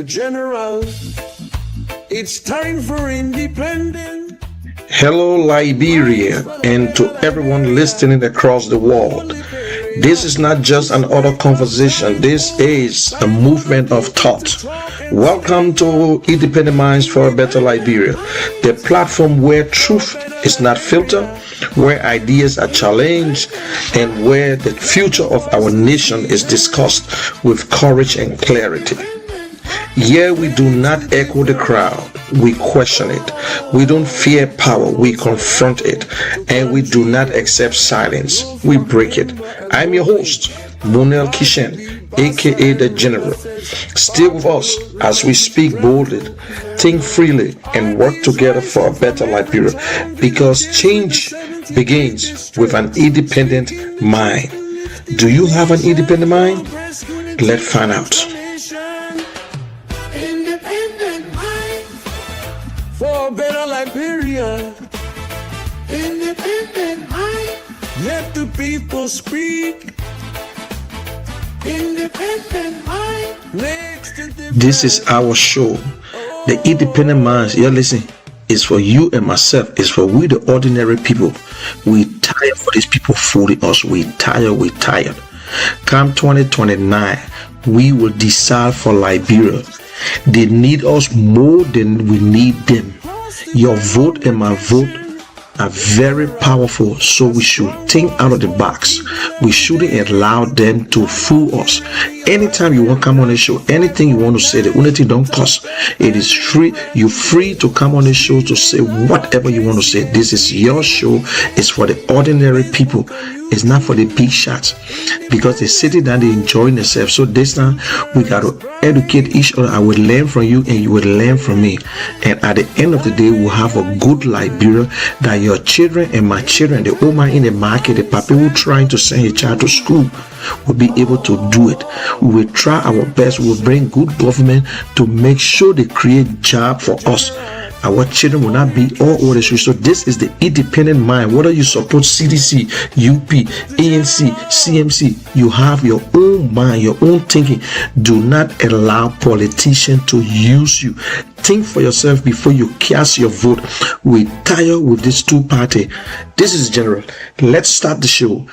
general. It's time for independence. Hello, Liberia, and to everyone listening across the world. This is not just an auto conversation, this is a movement of thought. Welcome to Independent Minds for a Better Liberia, the platform where truth is not filtered, where ideas are challenged, and where the future of our nation is discussed with courage and clarity. Here we do not echo the crowd, we question it. We don't fear power, we confront it. And we do not accept silence, we break it. I'm your host, Monel Kishen, aka The General. Stay with us as we speak boldly, think freely, and work together for a better Liberia. Because change begins with an independent mind. Do you have an independent mind? Let's find out. For a better Liberia. Independent mind. Let the people speak. Independent mind. This is our show. The Independent Minds, you're listening, is for you and myself. It's for we, the ordinary people. We tired for these people fooling us. We tired. Come 2029, we will decide for Liberia. They need us more than we need them. Your vote and my vote are very powerful, so we should think out of the box. We shouldn't allow them to fool us. Anytime you want to come on the show, anything you want to say, the only thing don't cost. It is free. You're free to come on the show to say whatever you want to say. This is your show. It's for the ordinary people. It's not for the big shots, because they're sitting down, they're enjoying themselves. So this time we got to educate each other. I will learn from you and you will learn from me. And at the end of the day, we'll have a good Liberia that your children and my children, the woman in the market, the people who trying to send a child to school, will be able to do it. We will try our best. We will bring good government to make sure they create job for us. Our children will not be all over the street. So this is the independent mind. Whether you support CDC, UP, ANC, CMC, you have your own mind, your own thinking. Do not allow politicians to use you. Think for yourself before you cast your vote. We tired with this two-party. This is General. Let's start the show.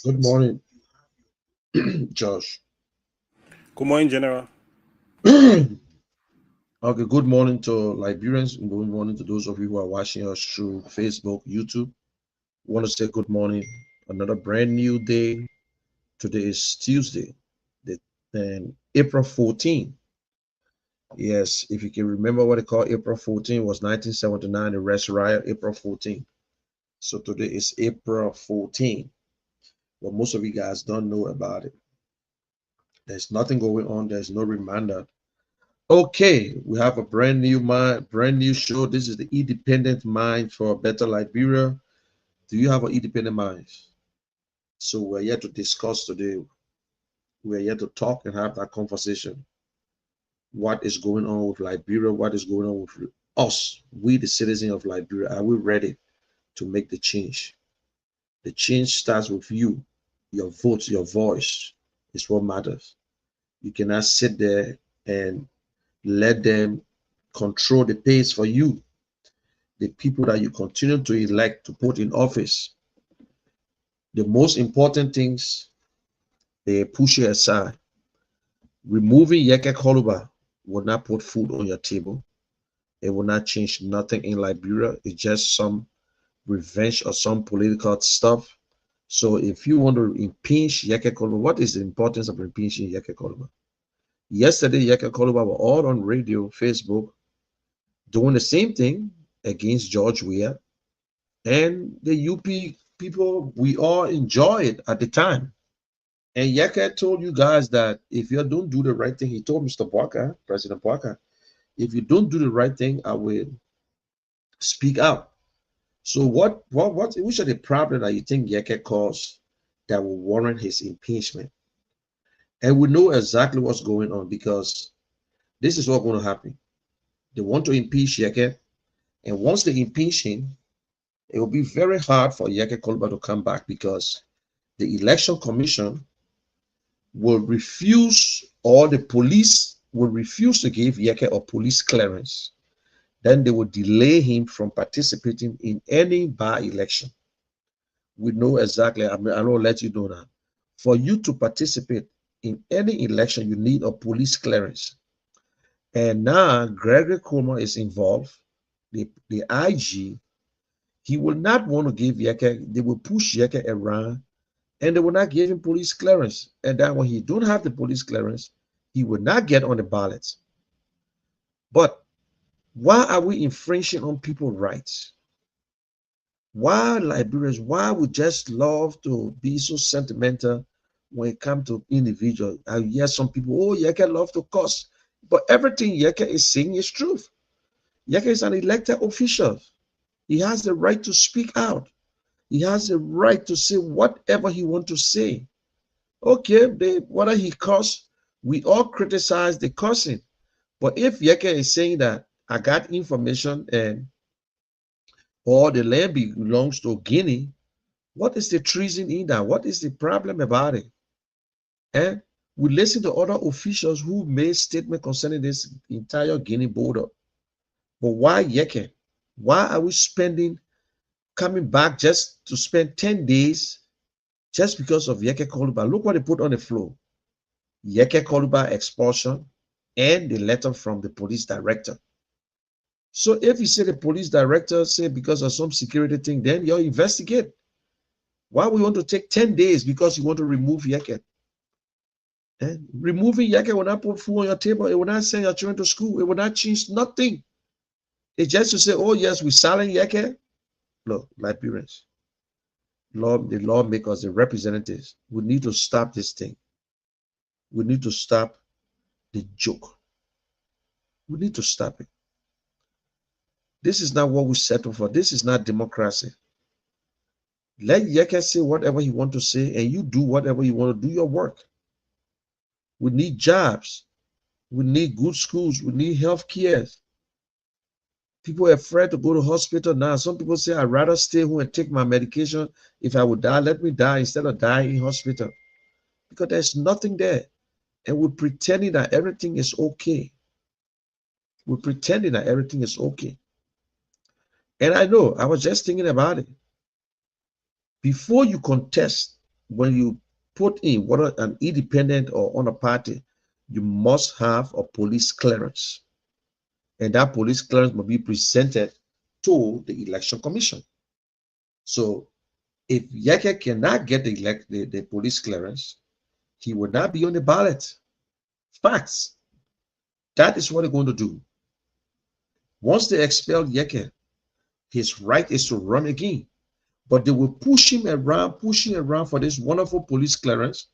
Good morning, Josh. Good morning, General. Okay, good morning to Liberians. Good morning to those of you who are watching us through Facebook, YouTube. I want to say good morning. Another brand new day. Today is Tuesday, and April 14. Yes, if you can remember what they call April 14 was 1979, the Rest Riot, April 14. So today is April 14. But most of you guys don't know about it. There's nothing going on. There's no reminder. Okay, we have a brand new show. This is the Independent Mind for a Better Liberia. Do you have an independent mind? So we're here to discuss today. We're here to talk and have that conversation. What is going on with Liberia? What is going on with us? We, the citizens of Liberia, are we ready to make the change? The change starts with you. Your vote, your voice is what matters. You cannot sit there and let them control the pace for you. The people that you continue to elect to put in office, the most important things, they push you aside. Removing Yeke Koluba will not put food on your table. It will not change nothing in Liberia. It's just some revenge or some political stuff. So if you want to impeach Yeke Koluba, what is the importance of impeaching Yeke Koluba? Yesterday, Yeke Koluba were all on radio, Facebook, doing the same thing against George Weah. And the UP people, we all enjoy it at the time. And Yeke told you guys that if you don't do the right thing, he told Mr. Bwaka, President Bwaka, if you don't do the right thing, I will speak out. So which are the problems that you think Yeke caused that will warrant his impeachment? And we know exactly what's going on, because this is what's going to happen. They want to impeach Yeke, and once they impeach him, it will be very hard for Yeke Koluba to come back, because the election commission will refuse, or the police will refuse to give Yeke a police clearance, then they will delay him from participating in any by-election. We know exactly, I will let you know that. For you to participate in any election, you need a police clearance. And now Gregory Coleman is involved, the IG. He will not want to give Yeke, they will push Yeke around, and they will not give him police clearance. And then when he don't have the police clearance, he will not get on the ballot. But why are we infringing on people's rights? Why Liberians, why we just love to be so sentimental when it comes to individuals? I hear some people, oh, Yeke love to cuss. But everything Yeke is saying is truth. Yeke is an elected official. He has the right to speak out. He has the right to say whatever he wants to say. Okay, whether he cuss, we all criticize the cussing. But if Yeke is saying that I got information and or the land belongs to Guinea, what is the treason in that? What is the problem about it? And we listen to other officials who made statements concerning this entire Guinea border. But why Yeke? Why are we coming back just to spend 10 days just because of Yeke Koluba? Look what they put on the floor. Yeke Koluba expulsion and the letter from the police director. So if you say the police director say because of some security thing, then you investigate. Why we want to take 10 days because you want to remove Yeke? And removing Yeke will not put food on your table. It will not send your children to school. It will not change nothing. It's just to say, oh yes, we silent Yeke. Look, Liberians, the lawmakers, the representatives, we need to stop this thing. We need to stop the joke. We need to stop it. This is not what we settle for. This is not democracy. Let Yeke say whatever he wants to say, and you do whatever you want to do your work. We need jobs. We need good schools. We need health care. People are afraid to go to hospital now. Some people say, I'd rather stay home and take my medication. If I would die, let me die instead of dying in hospital. Because there's nothing there. And we're pretending that everything is okay. We're pretending that everything is okay. And I know, I was just thinking about it. Before you contest, when you put in whether an independent or on a party, you must have a police clearance. And that police clearance must be presented to the election commission. So if Yeke cannot get the police clearance, he will not be on the ballot. Facts. That is what they're going to do. Once they expel Yeke, his right is to run again. But they will push him around for this wonderful police clearance.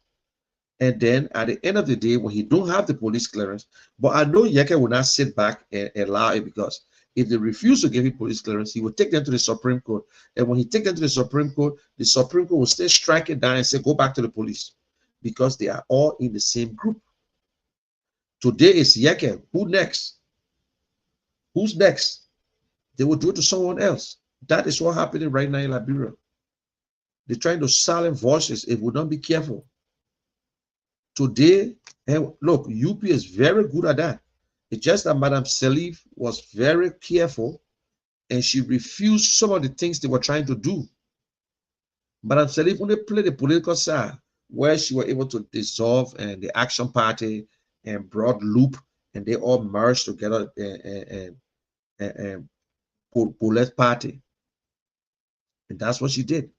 And then at the end of the day, when he don't have the police clearance, but I know Yeke will not sit back and allow it, because if they refuse to give him police clearance, he will take them to the Supreme Court. And when he take them to the Supreme Court will still strike it down and say, go back to the police, because they are all in the same group. Today is Yeke. Who next? Who's next? They will do it to someone else. That is what's happening right now in Liberia. They're trying to silence voices if we don't be careful. Today, and look, UP is very good at that. It's just that Madam Salif was very careful and she refused some of the things they were trying to do. Madam Salif only played the political side, where she was able to dissolve and the Action Party and Broad Loop, and they all merged together and Bullet Party. And that's what she did.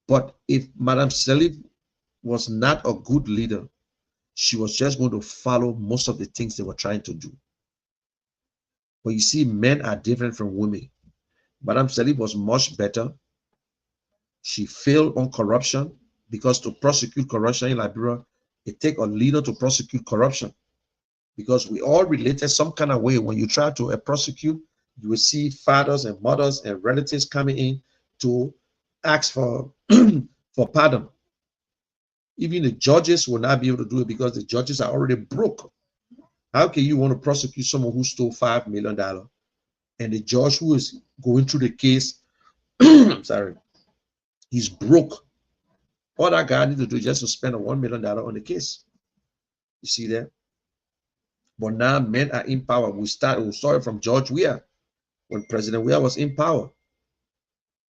But if Madam Salif was not a good leader, she was just going to follow most of the things they were trying to do. But you see, men are different from women. Madam Salif was much better. She failed on corruption, because to prosecute corruption in Liberia, it takes a leader to prosecute corruption. Because we all related some kind of way. When you try to prosecute, you will see fathers and mothers and relatives coming in to ask for, for pardon. Even the judges will not be able to do it, because the judges are already broke. How can you want to prosecute someone who stole $5 million and the judge who is going through the case, sorry, he's broke? All that guy need to do is just to spend a $1 million on the case. You see that? But now men are in power. We saw it from George Weah. When President Weah was in power,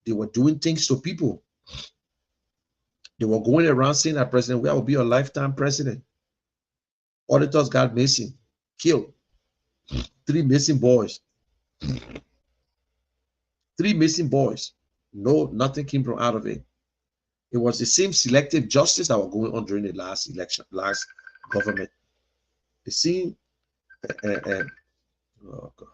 they were doing things to people. They were going around saying that President Weah will be a lifetime president. Auditors got missing, killed. 3 missing boys. 3 missing boys. No, nothing came from out of it. It was the same selective justice that was going on during the last election, last government. The same. Oh God.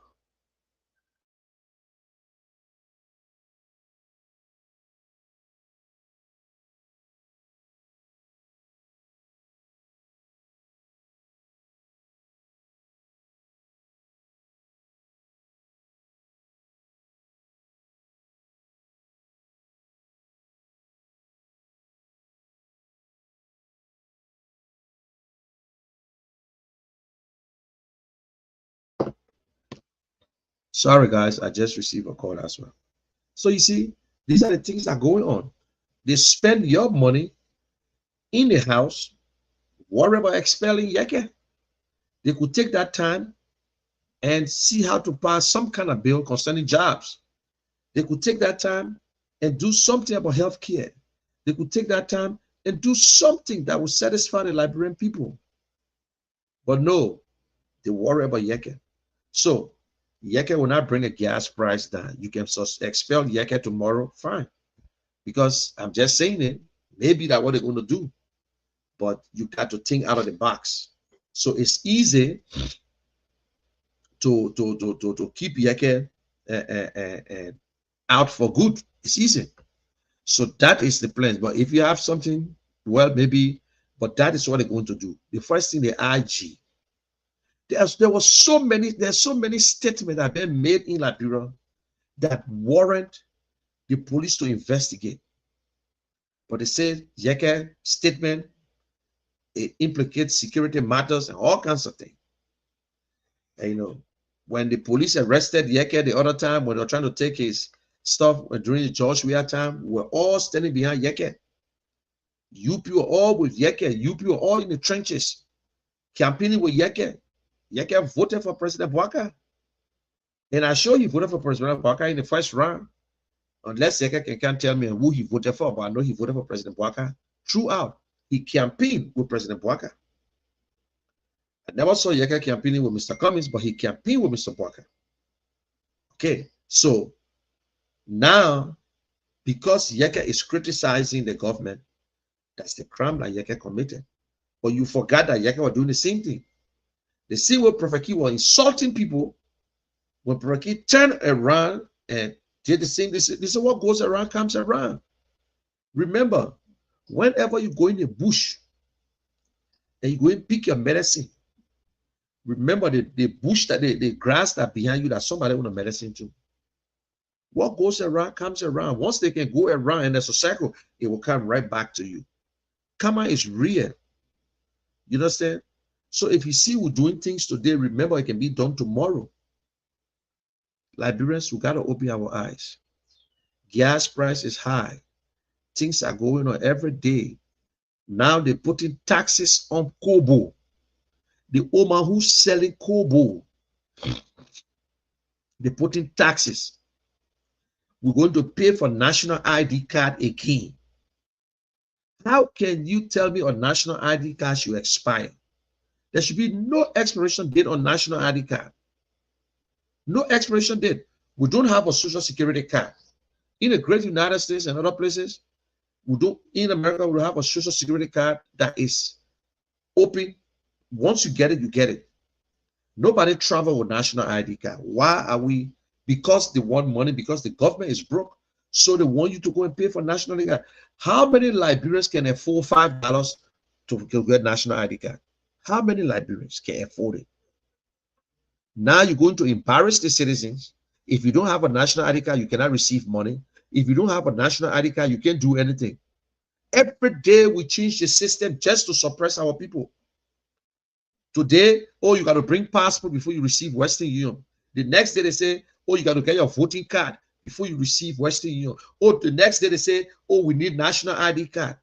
Sorry, guys, I just received a call as well. So you see, these are the things that are going on. They spend your money in the house, worry about expelling Yeke. They could take that time and see how to pass some kind of bill concerning jobs. They could take that time and do something about health care. They could take that time and do something that will satisfy the Liberian people. But no, they worry about Yeke. So Yeke will not bring a gas price down. You can expel Yeke tomorrow, fine. Because I'm just saying it, maybe that's what they're going to do. But you got to think out of the box. So it's easy to keep Yeke out for good. It's easy. So that is the plan. But if you have something, well, maybe, but that is what they're going to do. The first thing, the IG. There's so many statements that have been made in Liberia that warrant the police to investigate. But they say Yeke statement, it implicates security matters and all kinds of things. And, you know, when the police arrested Yeke the other time, when they were trying to take his stuff during the George Weah time, we were all standing behind Yeke. UP were all with Yeke. UP were all in the trenches, campaigning with Yeke. Yeke voted for President Bouaka. And I sure he voted for President Bouaka in the first round. Unless Yeke can't tell me who he voted for, but I know he voted for President Bouaka throughout. He campaigned with President Bouaka. I never saw Yeke campaigning with Mr. Cummings, but he campaigned with Mr. Bouaka. Okay, so now, because Yeke is criticizing the government, that's the crime that Yeke committed. But you forgot that Yeke was doing the same thing. The same way Prophet Key was insulting people, when Prophet Key turned around and did the same, this is what goes around comes around. Remember, whenever you go in the bush and you go and pick your medicine, remember the bush, that the grass that behind you, that somebody want a medicine to. What goes around comes around. Once they can go around and there's a cycle, it will come right back to you. Karma is real. You understand? So if you see we're doing things today, remember it can be done tomorrow. Liberians, we got to open our eyes. Gas price is high. Things are going on every day. Now they're putting taxes on Kobo. The woman who's selling Kobo, they're putting taxes. We're going to pay for national ID card again. How can you tell me a national ID card should expire? There should be no expiration date on national ID card. No expiration date. We don't have a social security card. In the great United States and other places, we don't, in America, we have a social security card that is open. Once you get it, you get it. Nobody travel with national ID card. Why are we? Because they want money, because the government is broke. So they want you to go and pay for national ID card. How many Liberians can afford $5 to get national ID card? How many Liberians can afford it? Now you're going to embarrass the citizens. If you don't have a national ID card, you cannot receive money. If you don't have a national ID card, you can't do anything. Every day we change the system just to suppress our people. Today, oh, you got to bring passport before you receive Western Union. The next day they say, oh, you got to get your voting card before you receive Western Union. Oh, the next day they say, oh, we need national ID card.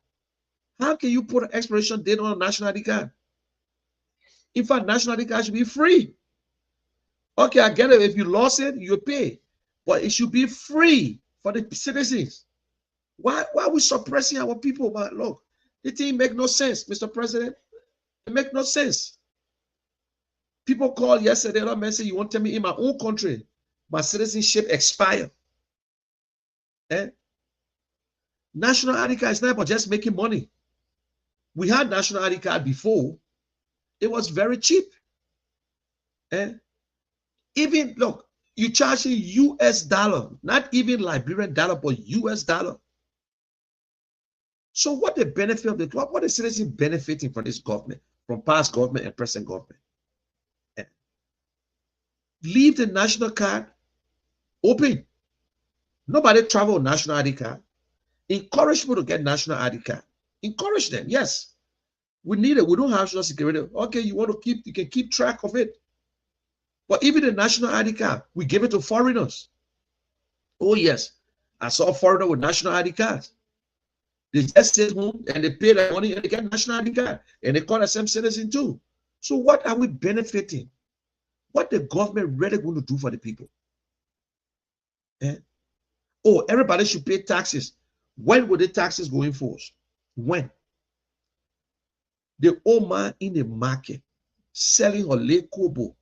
How can you put an expiration date on a national ID card? In fact, national ID card should be free. Okay, I get it. If you lost it, you pay. But it should be free for the citizens. Why are we suppressing our people? But look, the thing make no sense, Mr. President. It make no sense. People called yesterday, that man said, you won't tell me in my own country, my citizenship expired. Eh? National ID card is not about just making money. We had national ID card before. It was very cheap. Eh? Even, look, you charging US dollar, not even Liberian dollar, but US dollar. So what the benefit of the club? What is citizen benefiting from this government, from past government and present government? Eh? Leave the national card open. Nobody travel with national ID card. Encourage people to get national ID card. Encourage them. Yes, we need it. We don't have social security. Okay, you want to keep, you can keep track of it. But even the national ID card, we give it to foreigners. Oh yes, I saw a foreigner with national ID cards. They just stay home and they pay their money and they get national ID card and they call themselves citizen too. So what are we benefiting? What the government really going to do for the people? Eh? Oh, everybody should pay taxes. When will the taxes go in force? When? The old man in the market selling her late kobo,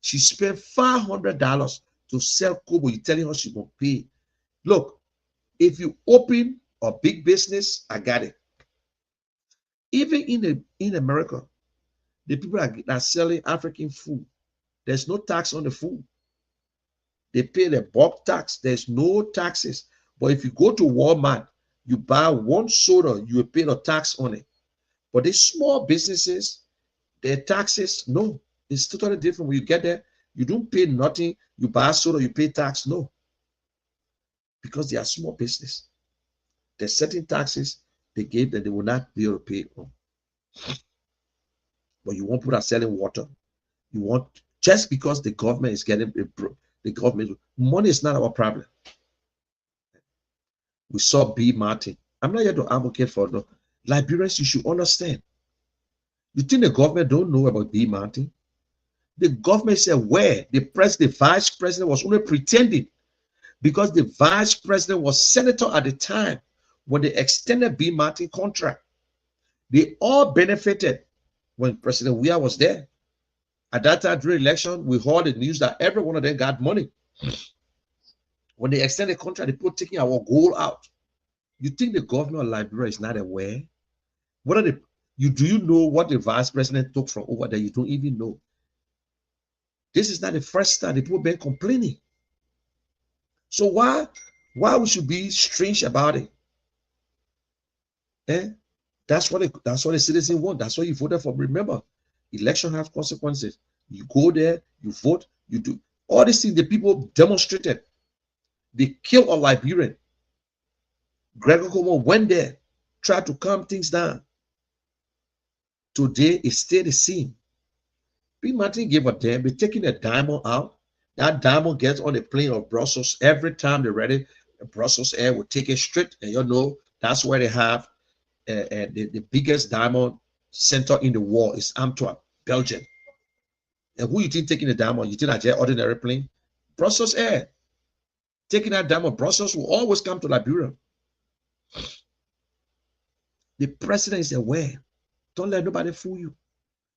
she spent $500 to sell kobo. You're telling her she will pay. Look, if you open a big business, I got it. Even in America, the people that are selling African food, there's no tax on the food. They pay the bulk tax. There's no taxes. But if you go to Walmart, you buy one soda, you will pay the tax on it. But these small businesses, their taxes, no, it's totally different. When you get there, you don't pay nothing. You buy soda, you pay tax. No, because they are small business. There's certain taxes they gave that they will not be able to pay on. But you won't put us selling water. You want, just because the government is getting the government money is not our problem. We saw B. Martin. I'm not here to advocate for the Liberians. You should understand. You think the government don't know about B. Martin? The government said where the vice president was only pretending, because the vice president was senator at the time when they extended B. Martin contract. They all benefited when President Weah was there. At that time during election, we heard the news that every one of them got money. When they extended the contract, they put taking our gold out. You think the government of Liberia is not aware? What are the do you know what the vice president took from over there? You don't even know. This is not the first time the people been complaining. So why we should be strange about it? Eh? That's what the citizens want. That's what you voted for. Remember, election have consequences. You go there, you vote, you do all these things. The people demonstrated. They killed a Liberian. Gregor Como went there, tried to calm things down. Today it stayed the same. B. Martin gave a damn. They're taking a diamond out. That diamond gets on the plane of Brussels. Every time they're ready, the Brussels Air will take it straight. And you know, that's where they have the biggest diamond center in the world is Antwerp, Belgium. And who you think taking the diamond? You think that's an ordinary plane? Brussels Air. Taking that diamond, Brussels will always come to Liberia. The president is aware. Don't let nobody fool you.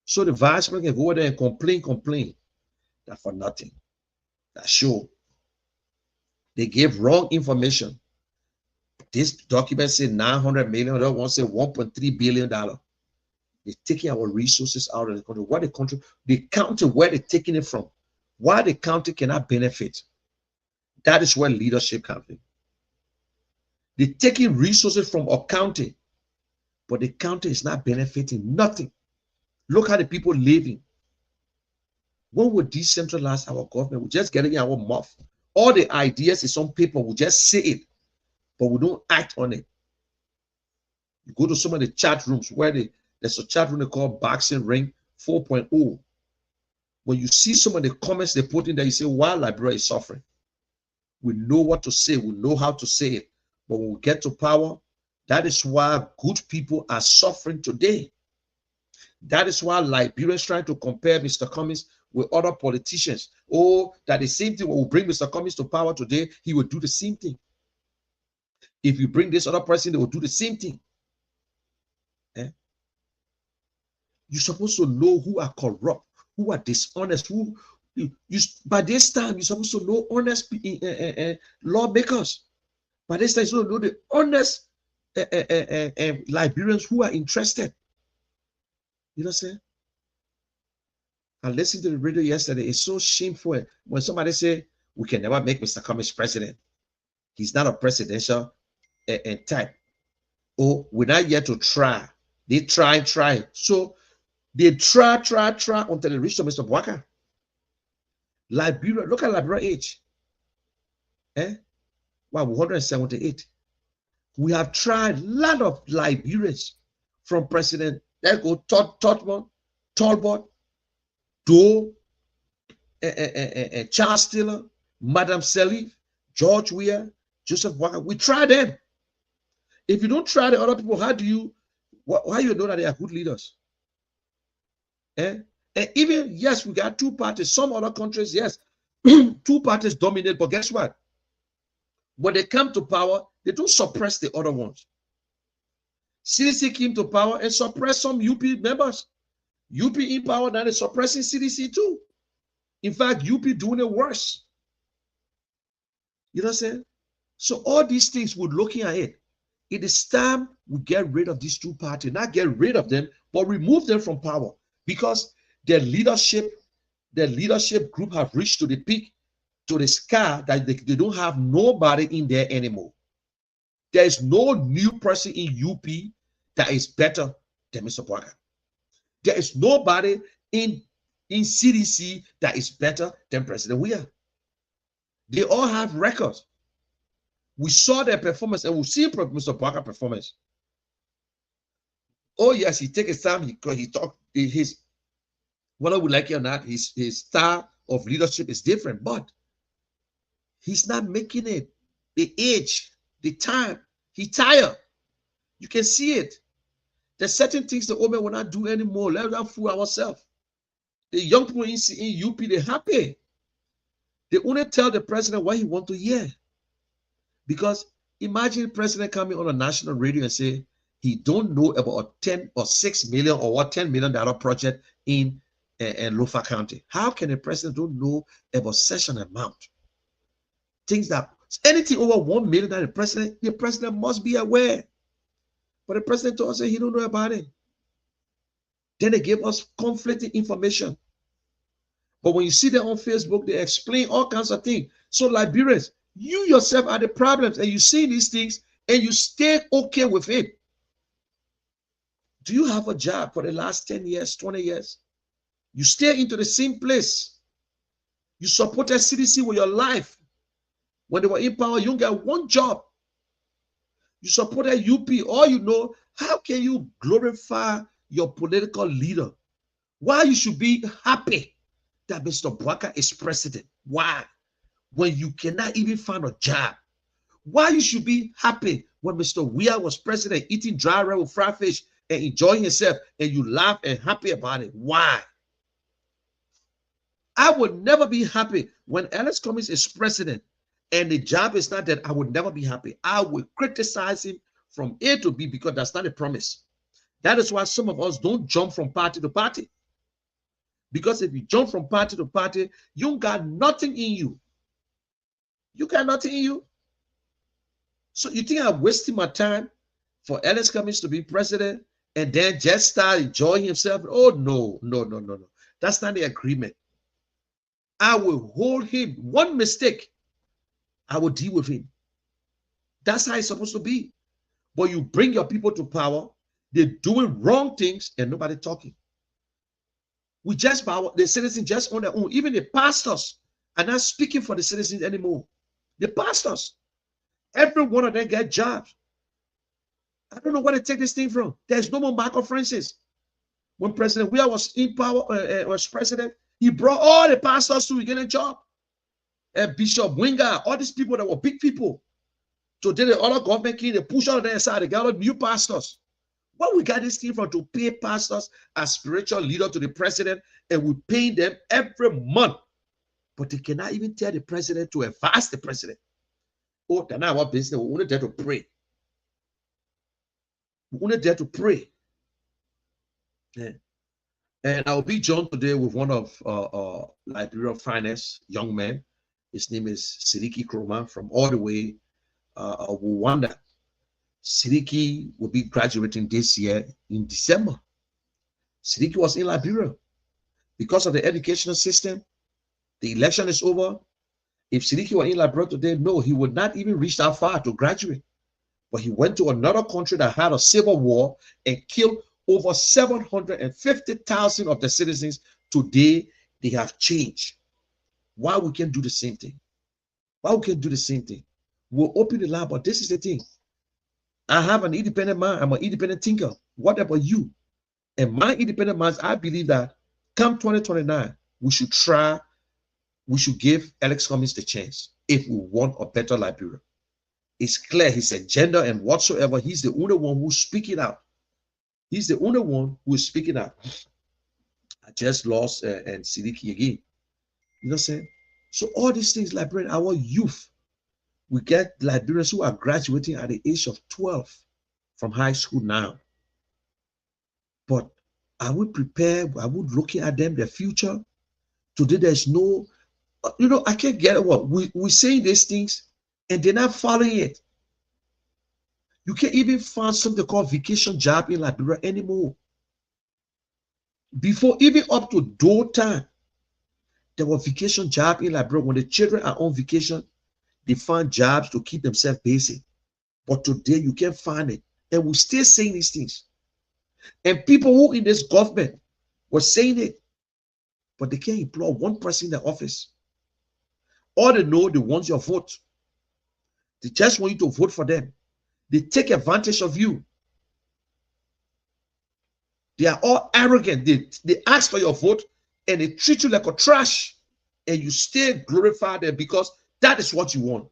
So the vice president can go there and complain. That for nothing. That's sure. They gave wrong information. This document said $900 million. The other one said $1.3 billion. They're taking our resources out of the country. What the country, they counted where they're taking it from. Why the country cannot benefit. That is where leadership comes in. They're taking resources from our county, but the county is not benefiting nothing. Look at the people living. When we decentralize our government, we just get it in our mouth. All the ideas is on paper. We just say it, but we don't act on it. You go to some of the chat rooms where there's a chat room they call Boxing Ring 4.0. When you see some of the comments they put in there, you say, why Liberia is suffering? We know what to say. We know how to say it. But when we get to power, That is why good people are suffering today. That is why Liberians trying to compare Mr. Cummings with other politicians. Oh, that the same thing will bring Mr. Cummings to power today. He will do the same thing. If you bring this other person, they will do the same thing. Eh? You're supposed to know who are corrupt, who are dishonest, who you by this time you're supposed to know honest lawmakers. By this time, you're supposed to know the honest Liberians who are interested. You know what I'm saying? I listened to the radio yesterday. It's so shameful when somebody say we can never make Mr. Cummings president. He's not a presidential type. Oh, we're not yet to try. They try. So they try until they reach to Mr. Bwaka. Liberia, look at Liberia age. Wow, 178. We have tried a lot of Liberians from President, let's go, Talbot, Doe, Charles Taylor, Madam Salif, George Weah, Joseph Bwaka. We try them. If you don't try the other people, how do you know that they are good leaders? And even, yes, we got two parties. Some other countries, yes, two parties dominate, but guess what? When they come to power, they don't suppress the other ones. CDC came to power and suppressed some UP members. UP in power, now they're suppressing CDC too. In fact, UP doing it worse. You know what I'm saying? So all these things we're looking at it. It is time we get rid of these two parties, not get rid of them, but remove them from power because their leadership group have reached to the peak, to the sky that they don't have nobody in there anymore. There is no new person in UP that is better than Mr. Bwaka. There is nobody in CDC that is better than President Weah. They all have records. We saw their performance and we'll see Mr. Bwaka performance. Oh, yes, he take his time, he talk his, whether we like it or not, his style of leadership is different, but he's not making it. The age, the time, he tired. You can see it. There's certain things the old man will not do anymore. Let us fool ourselves. The young people in UP, they're happy. They only tell the president what he wants to hear. Because imagine the president coming on a national radio and say he don't know about a 10 or 6 million or what $10 million project in Lofa County. How can a president don't know about such an amount? Things that anything over 1 million that the president must be aware. But the president told us he don't know about it. Then they gave us conflicting information. But when you see them on Facebook, they explain all kinds of things. So Liberians, you yourself are the problems, and you see these things and you stay okay with it. Do you have a job for the last 10 years, 20 years? You stay into the same place. You supported CDC with your life. When they were in power, you don't get one job. You supported UP. All you know, how can you glorify your political leader? Why you should be happy that Mr. Bwaka is president? Why? When you cannot even find a job. Why you should be happy when Mr. Weah was president, eating dry rice with fried fish and enjoying himself, and you laugh and happy about it? Why? I would never be happy when Alex Cummings is president and the job is not that. I would never be happy. I would criticize him from A to B because that's not a promise. That is why some of us don't jump from party to party. Because if you jump from party to party, you got nothing in you. You got nothing in you. So you think I'm wasting my time for Alex Cummings to be president and then just start enjoying himself? Oh, no. That's not the agreement. I will hold him. One mistake, I will deal with him. That's how it's supposed to be. But you bring your people to power, they're doing wrong things and nobody talking. We just power, the citizens just on their own. Even the pastors are not speaking for the citizens anymore. The pastors, every one of them get jobs. I don't know where they take this thing from. There's no more Michael Francis. When President Weah was in power, was president, he brought all the pastors to get a job. Bishop Winger, all these people that were big people. Today, the other government king, they push on the inside, they got new pastors. What we got this thing from to pay pastors as spiritual leader to the president, and we pay them every month. But they cannot even tell the president to advise the president. Oh, they're not our business. We're only there to pray. We're only there to pray. Yeah. And I'll be joined today with one of Liberia's finest young men. His name is Siriki Kroma from all the way Rwanda. Siriki will be graduating this year in December. Siriki was in Liberia. Because of the educational system, the election is over. If Siriki were in Liberia today, no, he would not even reach that far to graduate. But he went to another country that had a civil war and killed over 750,000 of the citizens. Today, they have changed. Why we can't do the same thing? Why we can't do the same thing? We'll open the lab, but this is the thing. I have an independent mind. I'm an independent thinker. What about you? And my independent minds, I believe that come 2029, we should give Alex Cummings the chance if we want a better Liberia. It's clear his agenda and whatsoever, he's the only one who's speaking out. He's the only one who is speaking out. I just lost and Sidiki again. You know what I'm saying? So all these things, Liberian, our youth, we get Liberians who are graduating at the age of 12 from high school now. But are we prepared? Are we looking at them, their future? Today, there's no, I can't get what we say these things and they're not following it. You can't even find something called vacation job in Liberia anymore. Before, even up to door time, there were vacation job in Liberia. When the children are on vacation, they find jobs to keep themselves busy. But today, you can't find it. And we're still saying these things. And people who in this government were saying it, but they can't employ one person in the office. All they know, they want your vote. They just want you to vote for them. They take advantage of you. They are all arrogant. They ask for your vote and they treat you like a trash. And you still glorify them because that is what you want.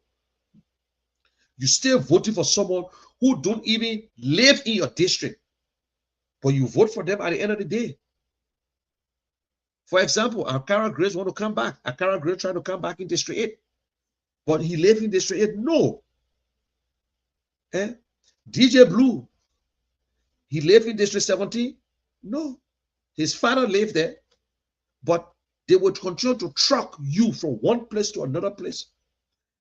You still voting for someone who don't even live in your district. But you vote for them at the end of the day. For example, Akara Grace want to come back. Akara Grace trying to come back in District 8. But he live in District 8. No. DJ Blue, he lived in District 17. No. His father lived there. But they would continue to truck you from one place to another place.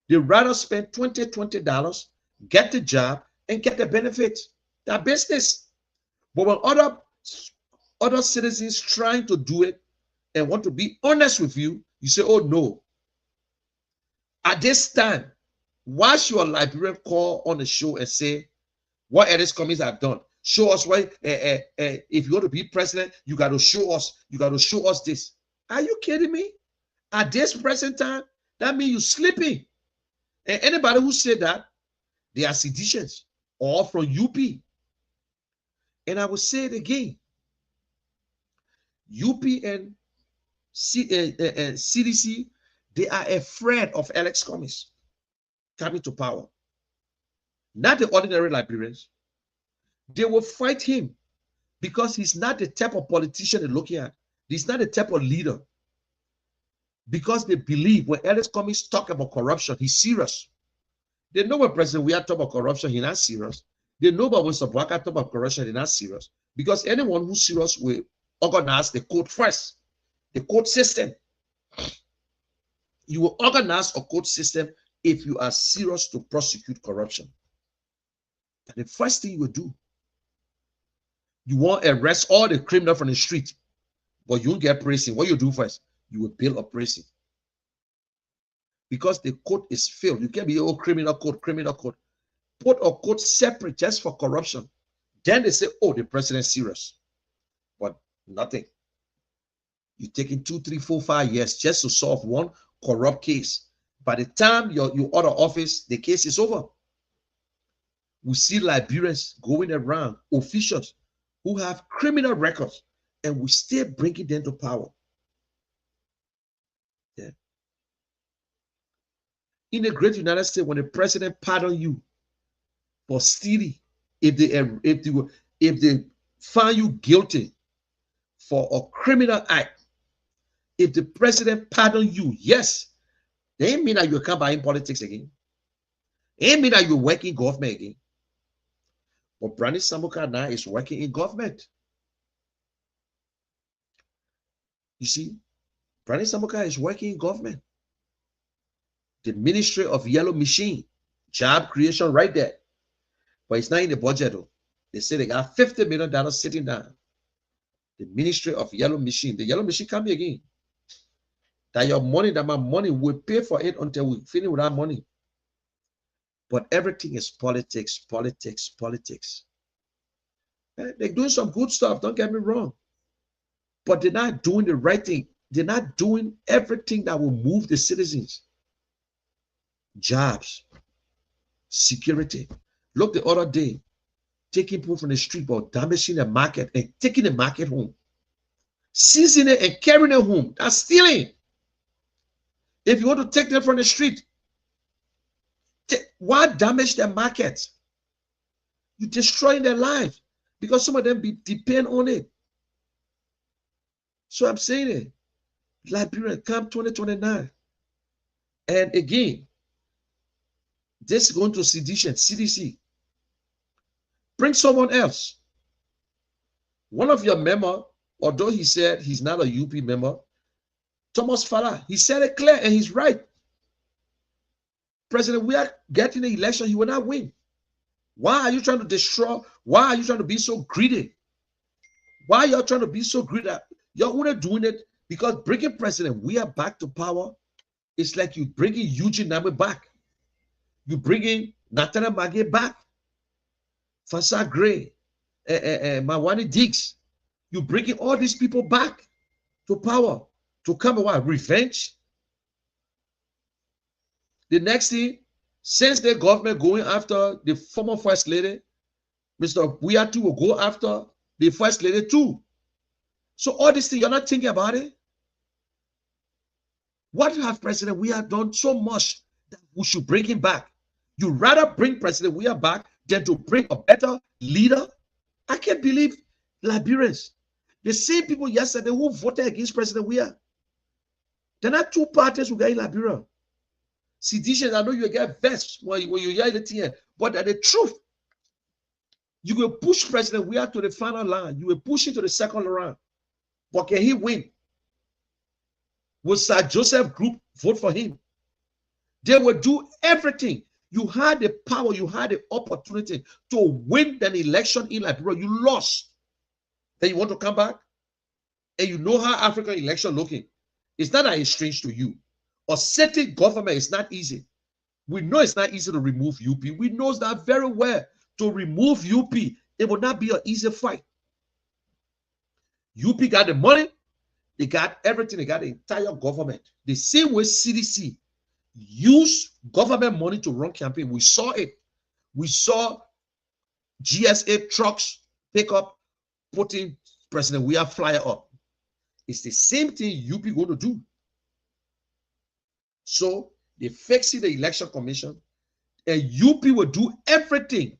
They rather spend $20, get the job, and get the benefits. Their business. But when other citizens trying to do it and want to be honest with you, you say, oh no. At this time, why should a Liberian call on the show and say, what Alex Cummings have done? Show us why, if you want to be president, you got to show us, this. Are you kidding me? At this present time, that means you're sleeping. And anybody who said that, they are seditious or from UP. And I will say it again. UP and CDC, they are afraid of Alex Cummings coming to power. Not the ordinary Liberians. They will fight him because he's not the type of politician they're looking at. He's not the type of leader. Because they believe when Alex Cummings talk about corruption, he's serious. They know when President we are talking about corruption, he's not serious. They know about when Sabwaka talk about corruption, they're not serious. Because anyone who's serious will organize the court first. The court system. You will organize a court system if you are serious to prosecute corruption. And the first thing you will do, you won't arrest all the criminals from the street, but you won't get prison. What you do first, you will build a prison. Because the court is filled. You can't be, oh, criminal court. Put a court separate just for corruption. Then they say, oh, the president's serious. But nothing. You're taking 2, 3, 4, 5 years just to solve one corrupt case. By the time you order office, the case is over. We see Liberians going around, officials who have criminal records, and we still bringing them to power. Yeah. In the great United States, when the president pardons you, But still, if they find you guilty for a criminal act, if the president pardon you, yes, they ain't mean that you come back in politics again. It ain't mean that you work in government again. But Brandon Samuka now is working in government. You see, Brandon Samuka is working in government. The Ministry of Yellow Machine, job creation right there. But it's not in the budget though. They say they got $50 million sitting down. The Ministry of Yellow Machine. The Yellow Machine can be again. That your money, that my money, we pay for it until we finish with our money. But everything is politics, politics, politics. They're doing some good stuff, don't get me wrong. But they're not doing the right thing. They're not doing everything that will move the citizens. Jobs, security. Look, the other day, taking people from the street but damaging the market and taking the market home. Seizing it and carrying it home. That's stealing. If you want to take them from the street, why damage their market? You're destroying their life because some of them depend on it. So I'm saying it. Liberia, come 2029. And again, this is going to sedition, CDC. Bring someone else. One of your member, although he said he's not a UP member, Thomas Fala, he said it clear and he's right. President, we are getting the election, he will not win. Why are you trying to destroy? Why are you trying to be so greedy? Why are you trying to be so greedy? You're only doing it because bringing President, we are back to power. It's like you bringing Eugene Name back. You bringing Nathaniel Maggie back. Fasa Gray, Mawani Diggs. You bringing all these people back to power to come away. Revenge. The next thing, since the government going after the former First Lady, Mr. Buyatu will go after the First Lady too. So all these things, you're not thinking about it? What have President Weah done so much that we should bring him back? You rather bring President Weah back than to bring a better leader? I can't believe Liberians. The same people yesterday who voted against President Weah. There are two parties who got in Liberia. Sedition, I know you get vexed when you hear it here, but the truth, you will push President Weah to the final line. You will push him to the second round. But can he win? Will Sir Joseph Group vote for him? They will do everything. You had the power, you had the opportunity to win an election in Liberia. You lost. Then you want to come back? And you know how African election looking. It's not that it's strange to you. A certain government is not easy. We know it's not easy to remove UP. We know that very well. To remove UP, it will not be an easy fight. UP got the money, they got everything, they got the entire government. The same way CDC use government money to run campaign. We saw it. We saw GSA trucks pick up, putting President Weah flyer up. It's the same thing UP going to do. So they fix the election commission, and UP will do everything,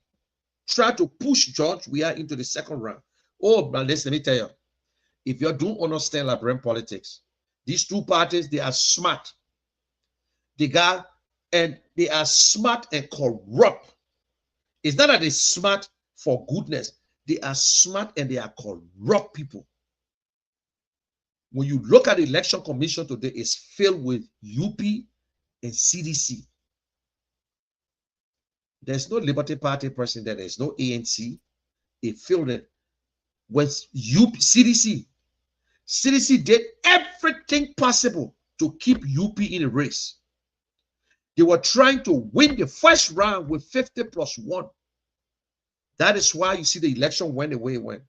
try to push George Weah into the second round. Oh, but let me tell you, if you don't understand Liberian politics, these two parties, they are smart. They are smart and corrupt. It's not that they're smart for goodness. They are smart and they are corrupt people. When you look at the election commission today, it's filled with UP and CDC. There's no Liberty Party person there. There's no ANC. It filled it with UP, CDC. CDC did everything possible to keep UP in the race. They were trying to win the first round with 50+1. That is why you see the election went the way it went.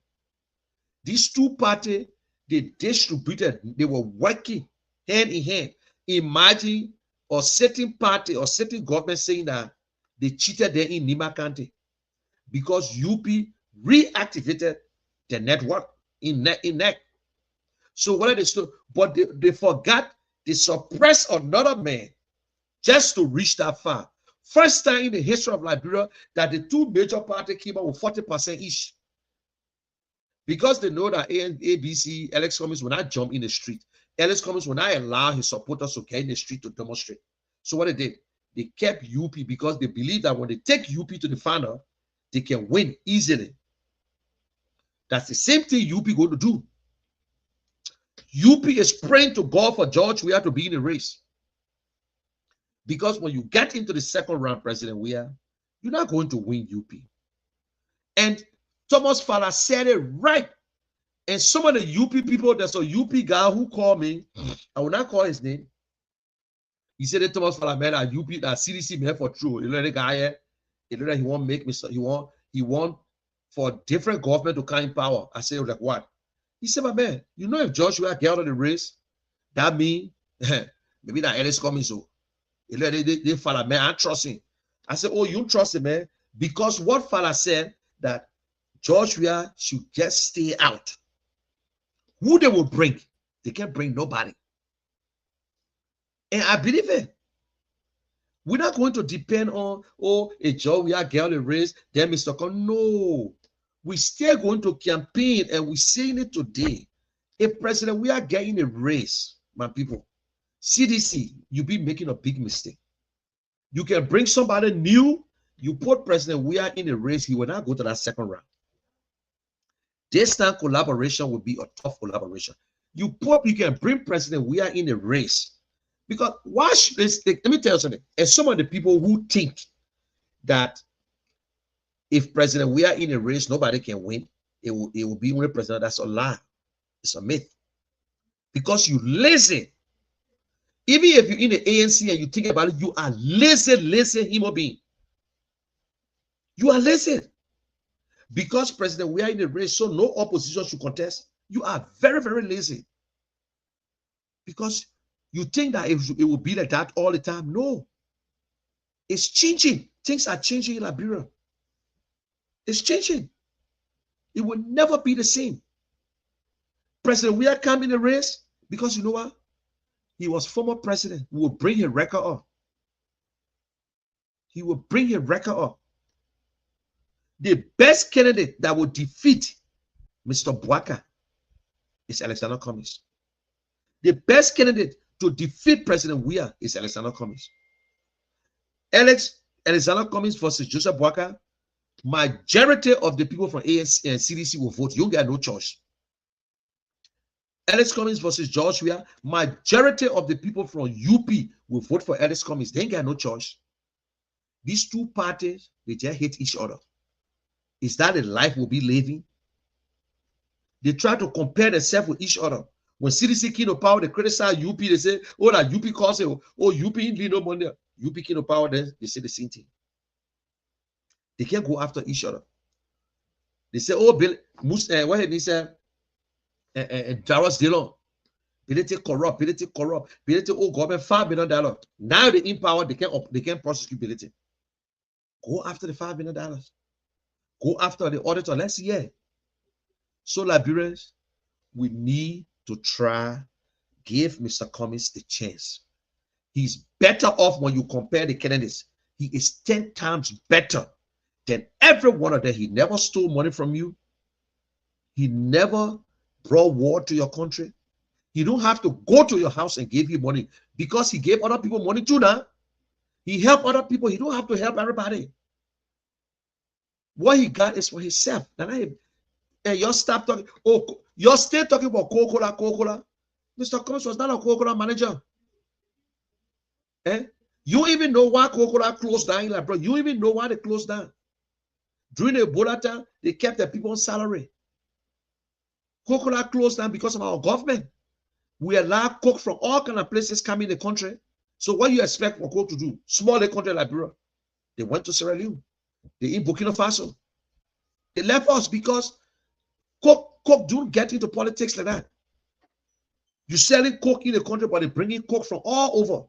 These two parties, they distributed, they were working hand in hand. Imagine a certain party or certain government saying that they cheated there in Nima County because UP reactivated the network in NEC. So what are they still? But they forgot they suppressed another man just to reach that far. First time in the history of Liberia that the two major parties came out with 40% each. Because they know that ABC, Alex Cummings will not jump in the street. Alex Cummings will not allow his supporters to get in the street to demonstrate. So what they did, they kept UP because they believe that when they take UP to the final, they can win easily. That's the same thing UP going to do. UP is praying to God for George Weah to be in the race. Because when you get into the second round, President Weah, you're not going to win UP. And Thomas Fowler said it right. And some of the UP people, there's a UP guy who called me. I will not call his name. He said that Thomas Fowler man at UP, that CDC man for true. You know the guy here. You know that he want make me. He want for different government to come in power. I said, like what? He said, my man, you know if Joshua get out of the race, that mean maybe that Ellis coming so. You know they Fowler man, I trust him. I said, oh, you trust him, man, because what Fowler said that Joshua should just stay out. Who they will bring? They can't bring nobody. And I believe it. We're not going to depend on, oh, a job we are getting a raise, then Mr. Con. No. We're still going to campaign, and we're saying it today. If President, we are getting a raise, my people, CDC, you be making a big mistake. You can bring somebody new, you put President, we are in a race, he will not go to that second round. This time collaboration will be a tough collaboration. You can bring President, we are in a race. Because why should this, let me tell you something. And some of the people who think that if President we are in a race, nobody can win, it will be only president, that's a lie. It's a myth. Because you lazy. Even if you're in the ANC and you think about it, you are lazy human being. You are lazy. Because President, we are in a race, so no opposition should contest. You are very, very lazy. Because you think that it will be like that all the time. No. It's changing. Things are changing in Liberia. It's changing. It will never be the same. President, we are coming in the race because you know what? He was former president. We will bring his record up. He will bring his record up. The best candidate that will defeat Mr. Bwaka is Alexander Cummings. The best candidate to defeat President Weah is Alexander Cummings. Alexander Cummings versus Joseph Bwaka, majority of the people from ANC and CDC will vote. You get no choice. Alex Cummings versus George Weah, majority of the people from UP will vote for Alex Cummings. They ain't got no choice. These two parties, they just hate each other. Is that the life we'll be living? They try to compare themselves with each other. When CDC came to power, they criticize UP. They say, oh, that UP calls it, oh, UP ain't no money. UP came to power, then they say the same thing. They can't go after each other. They say, oh, Bill, what did he say? Darius Dillon. Bility corrupt, oh, government $5 billion. Now they in power, they can't prosecute Bility. Go after the $5 billion. Go after the auditor. Let's hear. So, Liberians, we need to try, give Mr. Cummings the chance. He's better off when you compare the candidates. He is 10 times better than every one of them. He never stole money from you. He never brought war to your country. You don't have to go to your house and give you money because he gave other people money too now. He helped other people. He don't have to help everybody. What he got is for himself. And y'all stop talking. Oh, you're still talking about Coca-Cola. Mr. Cummings was not a Coca-Cola manager. You even know why Coca-Cola closed down, like, bro. You even know why they closed down. During the Ebola time, they kept their people on salary. Coca-Cola closed down because of our government. We allow Coke from all kind of places coming in the country. So what you expect for Coke to do? Small country like Liberia. They went to Sierra Leone. They in Burkina Faso. They left us because Coke don't get into politics like that. You're selling Coke in the country, but they're bringing Coke from all over.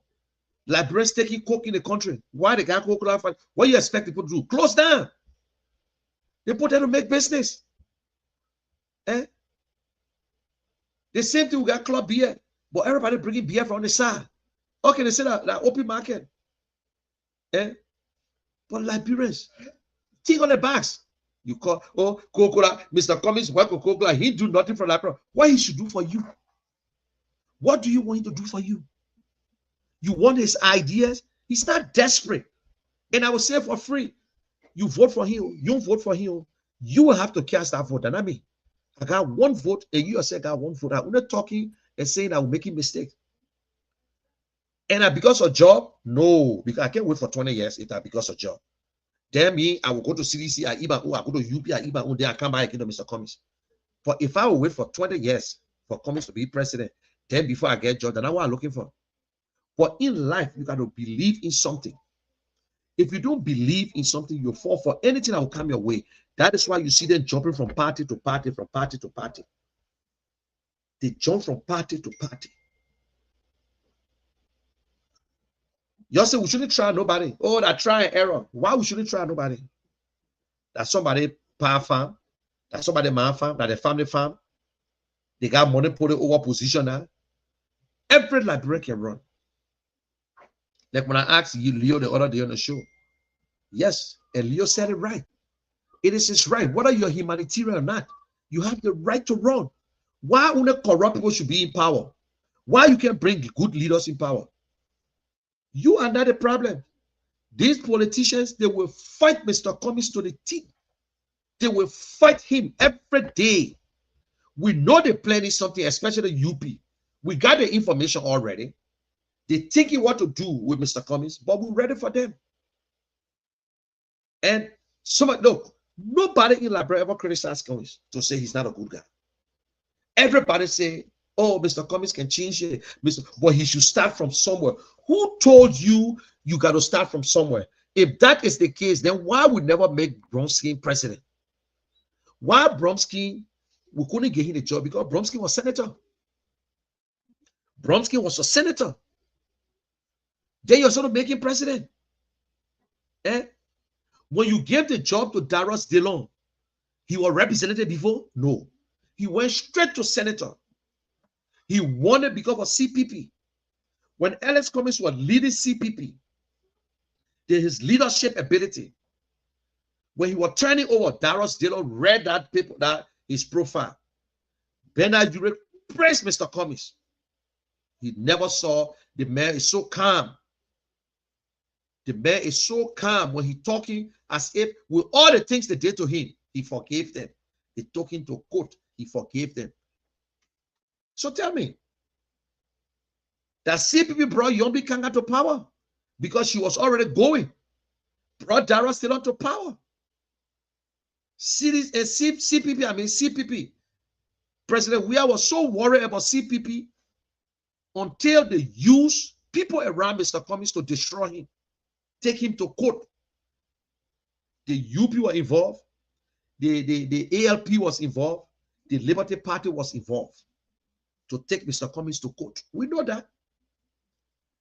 Liberians taking Coke in the country. Why they got Coca-Cola? What do you expect people to do? Close down. They put them to make business. The same thing we got club beer, but everybody bringing beer from the side. Okay, they say that open market. But Liberians, think on the backs. You call, oh, Coca-Cola, Mr. Cummings, why Coca-Cola? He do nothing for Liberia. What he should do for you? What do you want him to do for you? You want his ideas? He's not desperate. And I will say for free, you vote for him, you vote for him, you will have to cast that vote. And I mean, I got one vote, and you yourself got one vote. I'm not talking and saying I'm making mistakes. And because of job, no, because I can't wait for 20 years if I because of job. Then me, I will go to CDC, I go to UP, then I come back again to Mr. Cummings. But if I will wait for 20 years for Cummings to be president, then before I get job, then that's what I'm looking for. But in life, you got to believe in something. If you don't believe in something, you fall for anything that will come your way. That is why you see them jumping from party to party, from party to party. They jump from party to party. You say we shouldn't try nobody. Oh, that try and error. Why we shouldn't try nobody? That somebody power farm, that somebody man farm, that a family farm. They got money put it over position now. Every Liberian can run. Like when I asked you, Leo, the other day on the show. Yes, and Leo said it right. It is his right. Whether you're humanitarian or not, you have the right to run. Why only corrupt people should be in power? Why you can't bring good leaders in power? You are not the problem. These politicians, they will fight Mr. Cummings to the teeth. They will fight him every day. We know they're planning something, especially UP. We got the information already. They're thinking what to do with Mr. Cummings, but we're ready for them. And look, nobody in Liberia ever criticized Cummings to say he's not a good guy. Everybody say, oh, Mr. Cummings can change it, but he should start from somewhere. Who told you you got to start from somewhere? If that is the case, then why would never make Bromsky president? Why Bromsky, we couldn't get him the job? Because Bromsky was senator. Bromsky was a senator. Then you're sort of making president. Eh? When you gave the job to Darius Dillon, he was represented before? No. He went straight to senator. He won it because of CPP. When Alex Cummings was leading CPP, his leadership ability, when he was turning over, Darius Dillon read that paper, that his profile. Bernard Jurek praised Mr. Cummings. He never saw the man is so calm. The man is so calm when he talking as if with all the things they did to him, he forgave them. They took him to court, he forgave them. So tell me, that CPP brought Yombi Kanga to power because she was already going, brought Darius Dillon to power. CPP, President Weah was so worried about CPP until they used people around Mr. Cummings to destroy him, take him to court. The UP were involved, the ALP was involved, the Liberty Party was involved to take Mr. Cummings to court. We know that.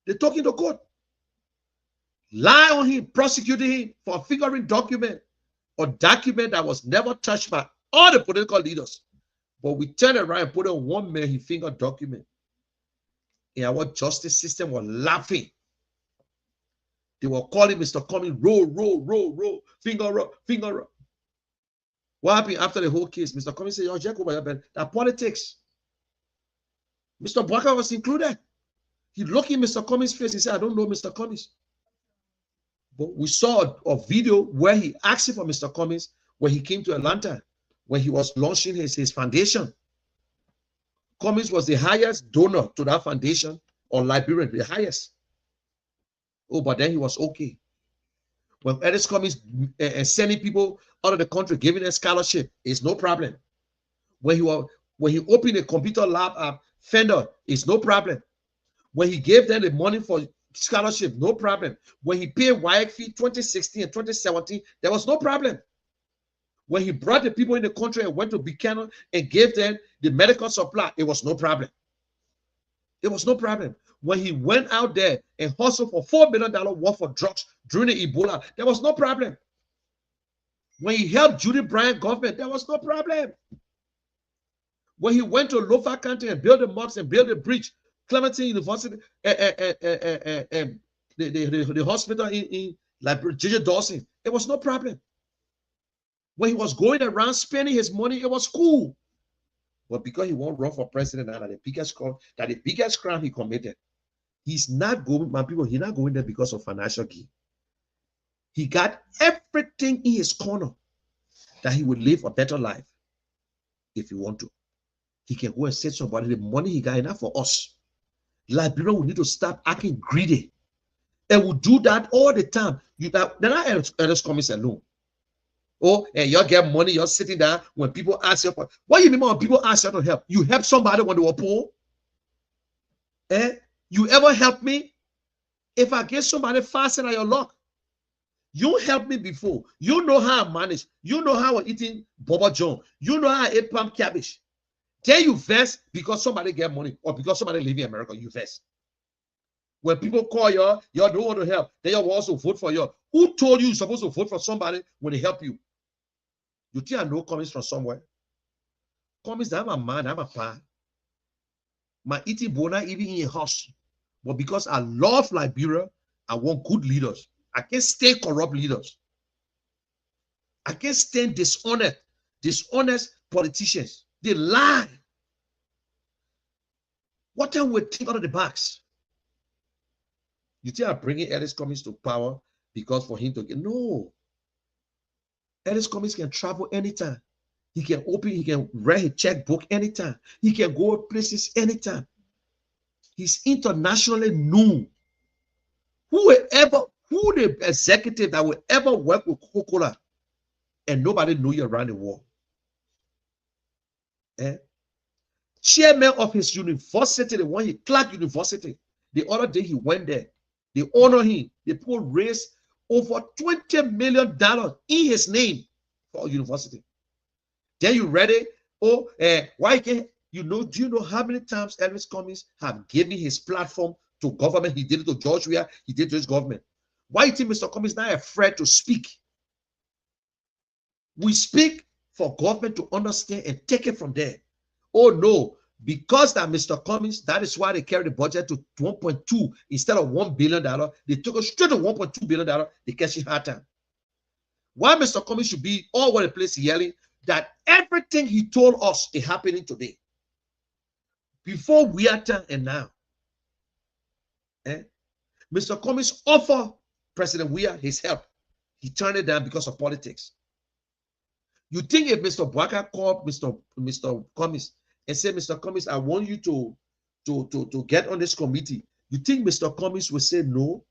They took him to court, lie on him, prosecuting him for figuring document or document that was never touched by all the political leaders. But we turn around and put on one man, he fingered document. And our justice system was laughing. They were calling Mr. Cummings, roll, finger up. What happened after the whole case? Mr. Cummings said, "Yo, Jacob, that politics." Mr. Bwaka was included. He looked in Mr. Cummings' face. He said, "I don't know Mr. Cummings." But we saw a video where he asked for Mr. Cummings when he came to Atlanta, when he was launching his foundation. Cummings was the highest donor to that foundation on Liberian, the highest. Oh, but then he was okay. When Alex Cummings sending people out of the country, giving them scholarship, it's no problem. When he opened a computer lab at Fender, it's no problem. When he gave them the money for scholarship, no problem. When he paid WIAC fee 2016 and 2017, there was no problem. When he brought the people in the country and went to Buchanan and gave them the medical supply, it was no problem. It was no problem. When he went out there and hustled for $4 million worth of drugs during the Ebola, there was no problem. When he helped Judy Bryant government, there was no problem. When he went to Lofa County and built the mosque and built the bridge, Clemson University, the hospital Like J.J. Dawson, it was no problem. When he was going around spending his money, it was cool. But because he won't run for president, that the biggest crime he committed, he's not going, my people, he's not going there because of financial gain. He got everything in his corner that he would live a better life if he want to. He can go and say somebody the money he got enough for us. Liberia will need to stop acting greedy. And will do that all the time. They're not elders coming alone. Oh, and you get money, you're sitting there when people ask you for what you mean when people ask you to help? You help somebody when they were poor? You ever help me? If I get somebody faster than your luck, you help me before. You know how I manage. You know how I'm eating Boba John. You know how I ate palm cabbage. Then you vex because somebody get money or because somebody live in America, you vex. When people call you don't want to help, then you also vote for you. Who told you you're supposed to vote for somebody when they help you? You think I know comments from somewhere? Comments that I'm a man, I'm a pa. My eating bona even in a house. But because I love Liberia, I want good leaders. I can't stand corrupt leaders. I can't stand dishonest politicians. They lie. What time we think out of the box? You think I'm bringing Ellis Cummings to power because for him to get no. Ellis Cummings can travel anytime. He can write his checkbook anytime. He can go places anytime. He's internationally known. Who the executive that will ever work with Coca-Cola and nobody know you around the world? Chairman of his university, the one he Clark University, the other day he went there. They honor him. The people raised over $20 million in his name for university. Then you ready? Oh, why can't you know? Do you know how many times Elvis Cummings have given his platform to government? He did it to George Weah. He did it to his government. Why you think Mr. Cummings not afraid to speak? We speak for government to understand and take it from there. Oh no, because that Mr. Cummings, that is why they carry the budget to 1.2 instead of $1 billion. They took us straight to $1.2 billion. They catch it hard time. Why Mr. Cummings should be all over the place yelling that everything he told us is happening today. Before we are time and now. Mr. Cummings offered President Weah his help. He turned it down because of politics. You think if Mr. Bwaka called Mr. Cummings and said, Mr. Cummings, I want you to get on this committee, you think Mr. Cummings will say no?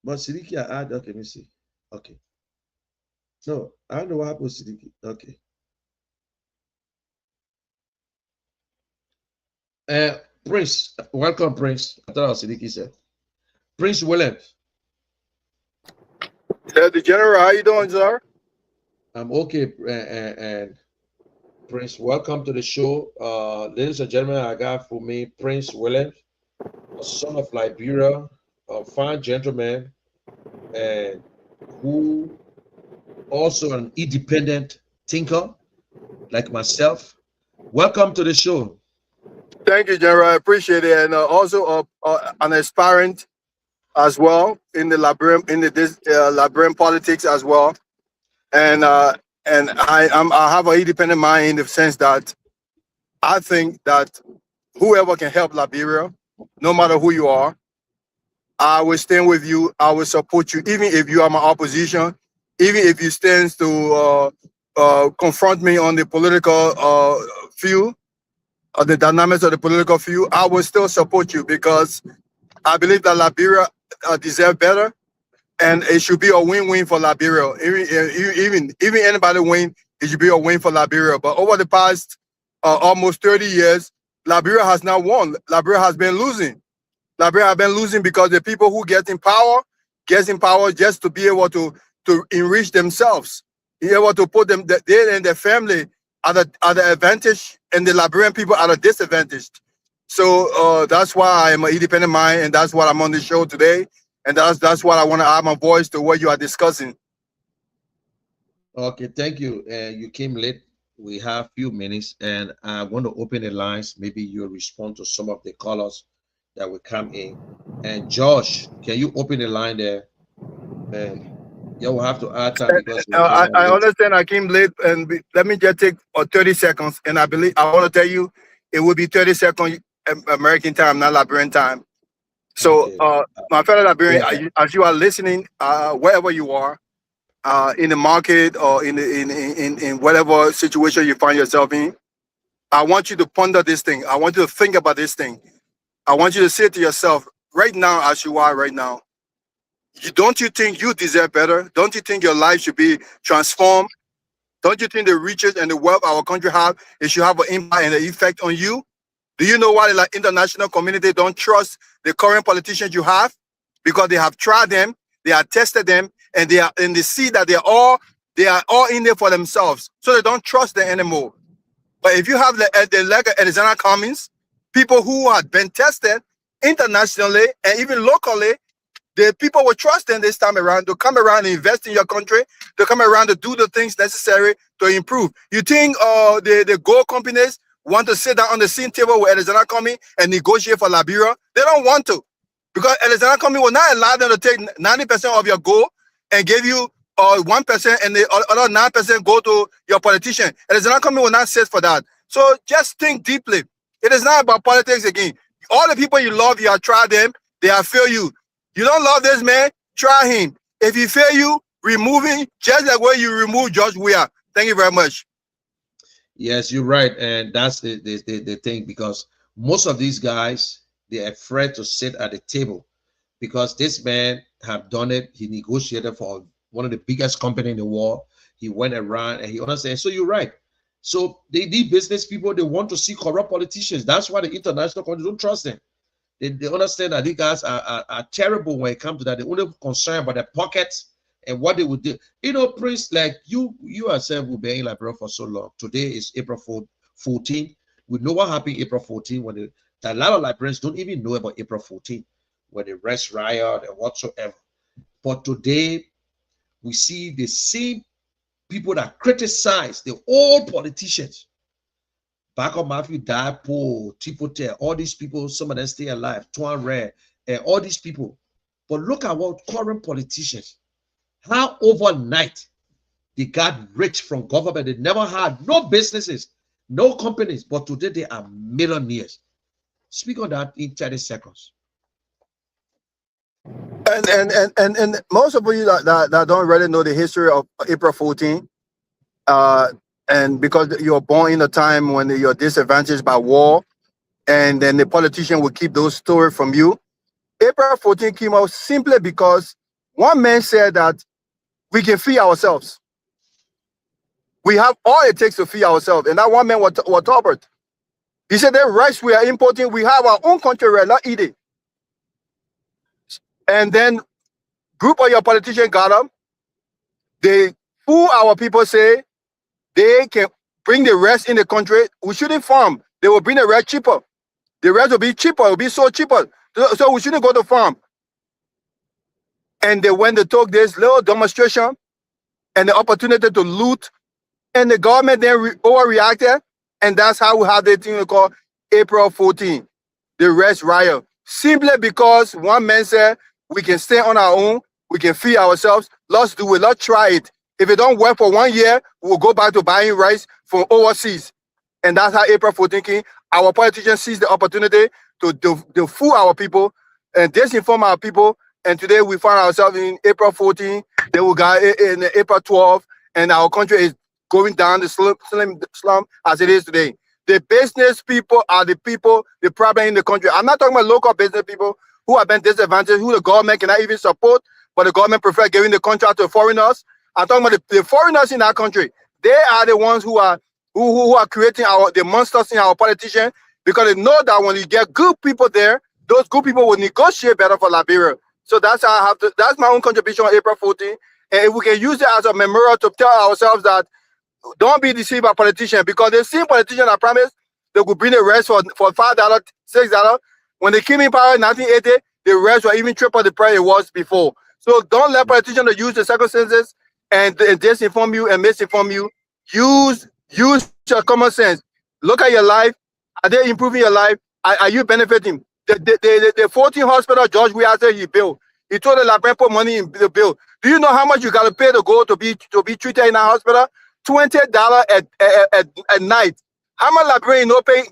But Sidiki, I add, okay, let me see. Okay. No, I don't know what happened with Sidiki. Okay. Prince, welcome, Prince. I thought I was Sidiki said. Prince Williams. Yeah, the general, how you doing, sir? I'm okay, and Prince, welcome to the show. Ladies and gentlemen, I got for me Prince Williams, a son of Liberia, a fine gentleman, and who also an independent thinker like myself. Welcome to the show. Thank you, general. I appreciate it, and also an aspirant as well in the Liberian politics as well, and I have an independent mind in the sense that I think that whoever can help Liberia, no matter who you are, I will stand with you. I will support you, even if you are my opposition, even if you stand to confront me on the political field, or the dynamics of the political field. I will still support you because I believe that Liberia deserves better, and it should be a win-win for Liberia. Even anybody win, it should be a win for Liberia. But over the past almost 30 years, Liberia has not won. Liberia has been losing. Liberia has been losing because the people who get in power just to be able to enrich themselves, be able to put them, they and their family at the advantage, and the Liberian people at a disadvantage. So that's why I'm an independent mind, and that's why I'm on the show today. And that's why I want to add my voice to what you are discussing. Okay, thank you. You came late. we have few minutes, and I want to open the lines. Maybe you'll respond to some of the callers that will come in. And Josh, can you open the line there? And yeah, we'll have to add time because we came out I late. understand I came late, and let me just take 30 seconds. And I believe I want to tell you, it will be 30 seconds American time, not Liberian time. So, Okay. my fellow Liberian, Yeah. as you are listening, wherever you are, in the market or in whatever situation you find yourself in, I want you to ponder this thing. I want you to think about this thing. I want you to say to yourself, right now, as you are right now, don't you think you deserve better? Don't you think your life should be transformed? Don't you think the riches and the wealth our country have, it should have an impact and an effect on you? Do you know why the international community don't trust the current politicians you have? Because they have tried them, they have tested them, and they see that they are all in there for themselves. So they don't trust them anymore. But if you have the like Alexander Cummings, people who had been tested internationally and even locally, the people will trust them this time around to come around and invest in your country, to come around to do the things necessary to improve. You think the gold companies want to sit down on the same table with Alexander Cummings and negotiate for Liberia? They don't want to, because Alexander Cummings will not allow them to take 90% of your gold and give you 1% and the other 9% go to your politician. Alexander Cummings will not sit for that. So just think deeply. It is not about politics again. All the people you love, you have tried them, they have failed you. You don't love this man, try him. If he fail you, remove him just like when you remove George Weah. Thank you very much. Yes, you're right. And that's the thing, because most of these guys, they're afraid to sit at the table because this man have done it. He negotiated for one of the biggest company in the world. He went around and he understands. So you're right. So they need business people. They want to see corrupt politicians. That's why the international countries don't trust them. They understand that these guys are terrible when it comes to that. They're only concerned about their pockets and what they would do. You know, Prince, like you yourself will be in Liberia for so long. Today is April 14. We know what happened April 14 when a lot of Liberians don't even know about April 14, when the rest riot and whatsoever. But today we see the same people that criticize the old politicians. Backup Matthew died, Paul, Tipote, all these people, some of them stay alive, Tuan Rare, and all these people. But look at what current politicians, how overnight they got rich from government. They never had no businesses, no companies, but today they are millionaires. Speak on that in 30 seconds. And most of you that don't really know the history of April 14, and because you're born in a time when you're disadvantaged by war, and then the politician will keep those stories from you. April 14 came out simply because one man said that we can feed ourselves. We have all it takes to feed ourselves. And that one man was Tolbert. He said that rice we are importing, we have our own country, we're not eating. And then group of your politicians got up. They fool our people, say they can bring the rest in the country. We shouldn't farm. They will bring the rest cheaper. The rest will be cheaper. It will be so cheaper. So we shouldn't go to farm. And when they took this little demonstration and the opportunity to loot, and the government then overreacted, and that's how we have the thing called April 14, the rest riot. Simply because one man said we can stay on our own, we can feed ourselves. Let's do it. Let's try it. If it don't work for 1 year, we'll go back to buying rice from overseas. And that's how April 14 came. Our politicians seized the opportunity to fool our people and disinform our people. And today we find ourselves in April 14. Then we got in April 12, and our country is going down the slum as it is today. The business people are the people, the problem in the country. I'm not talking about local business people who have been disadvantaged, who the government cannot even support, but the government prefer giving the contract to foreigners. I'm talking about the foreigners in our country. They are the ones who are creating the monsters in our politicians, because they know that when you get good people there, those good people will negotiate better for Liberia. So that's how that's my own contribution on April 14. And if we can use it as a memorial to tell ourselves that don't be deceived by politicians, because the same politicians that promised they could bring the rest for $5, $6. When they came in power in 1980, the rest were even triple the price it was before. So don't let politicians use the circumstances and disinform you and misinform you. Use Use your common sense. Look at your life. Are they improving your life? Are you benefiting? The 14 hospital George we said he built. He told the Liberia put money in the bill. Do you know how much you got to pay to go to be treated in a hospital? $20 at night. How much Liberian no pay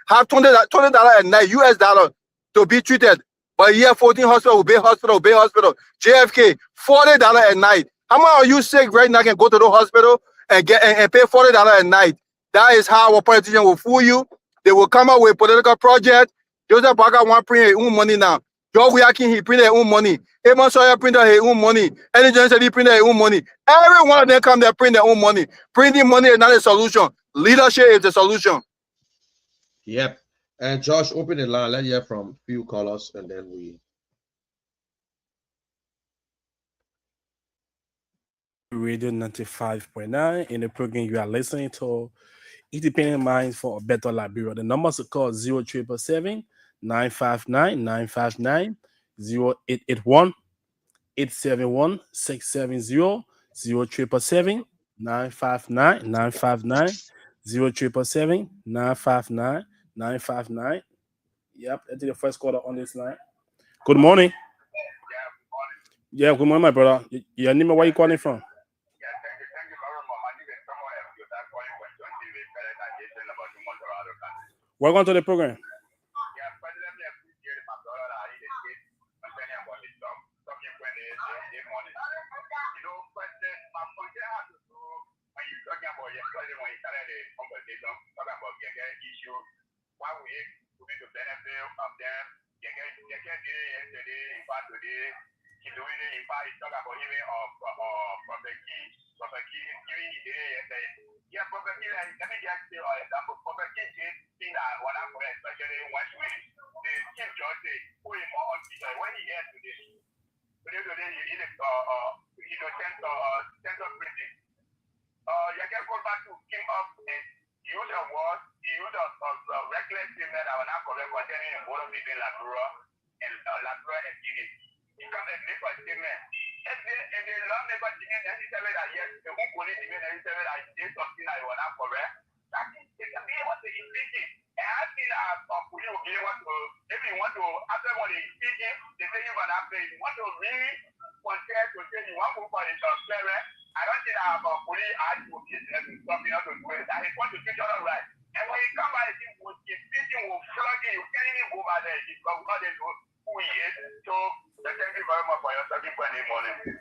have $20 a night US dollar to be treated? But here 14 hospital, Bay Hospital, JFK, $40 a night. How much are you sick right now? Can go to the hospital and get and pay $40 a night. That is how our politicians will fool you. They will come up with political project. Joseph Baga want to print his own money now. Joe Wiakin, he print their own money. Eamon Sawyer printed his own money. Eddie Johnson, he print their own money. Every one of them come there, print their own money. Printing money is not a solution. Leadership is the solution. Yep. And Josh, open the line. Let's hear from few callers, and then we. Radio 95.9. In the program, you are listening to Independent Minds for a Better Liberia. The numbers are called 0777 959 959 0881 871 670 0777 959 959 0777 959 959. Yep, that's the first caller on this line. Good morning. Yeah, good morning, my brother. Your name, where you calling from? Welcome to the program.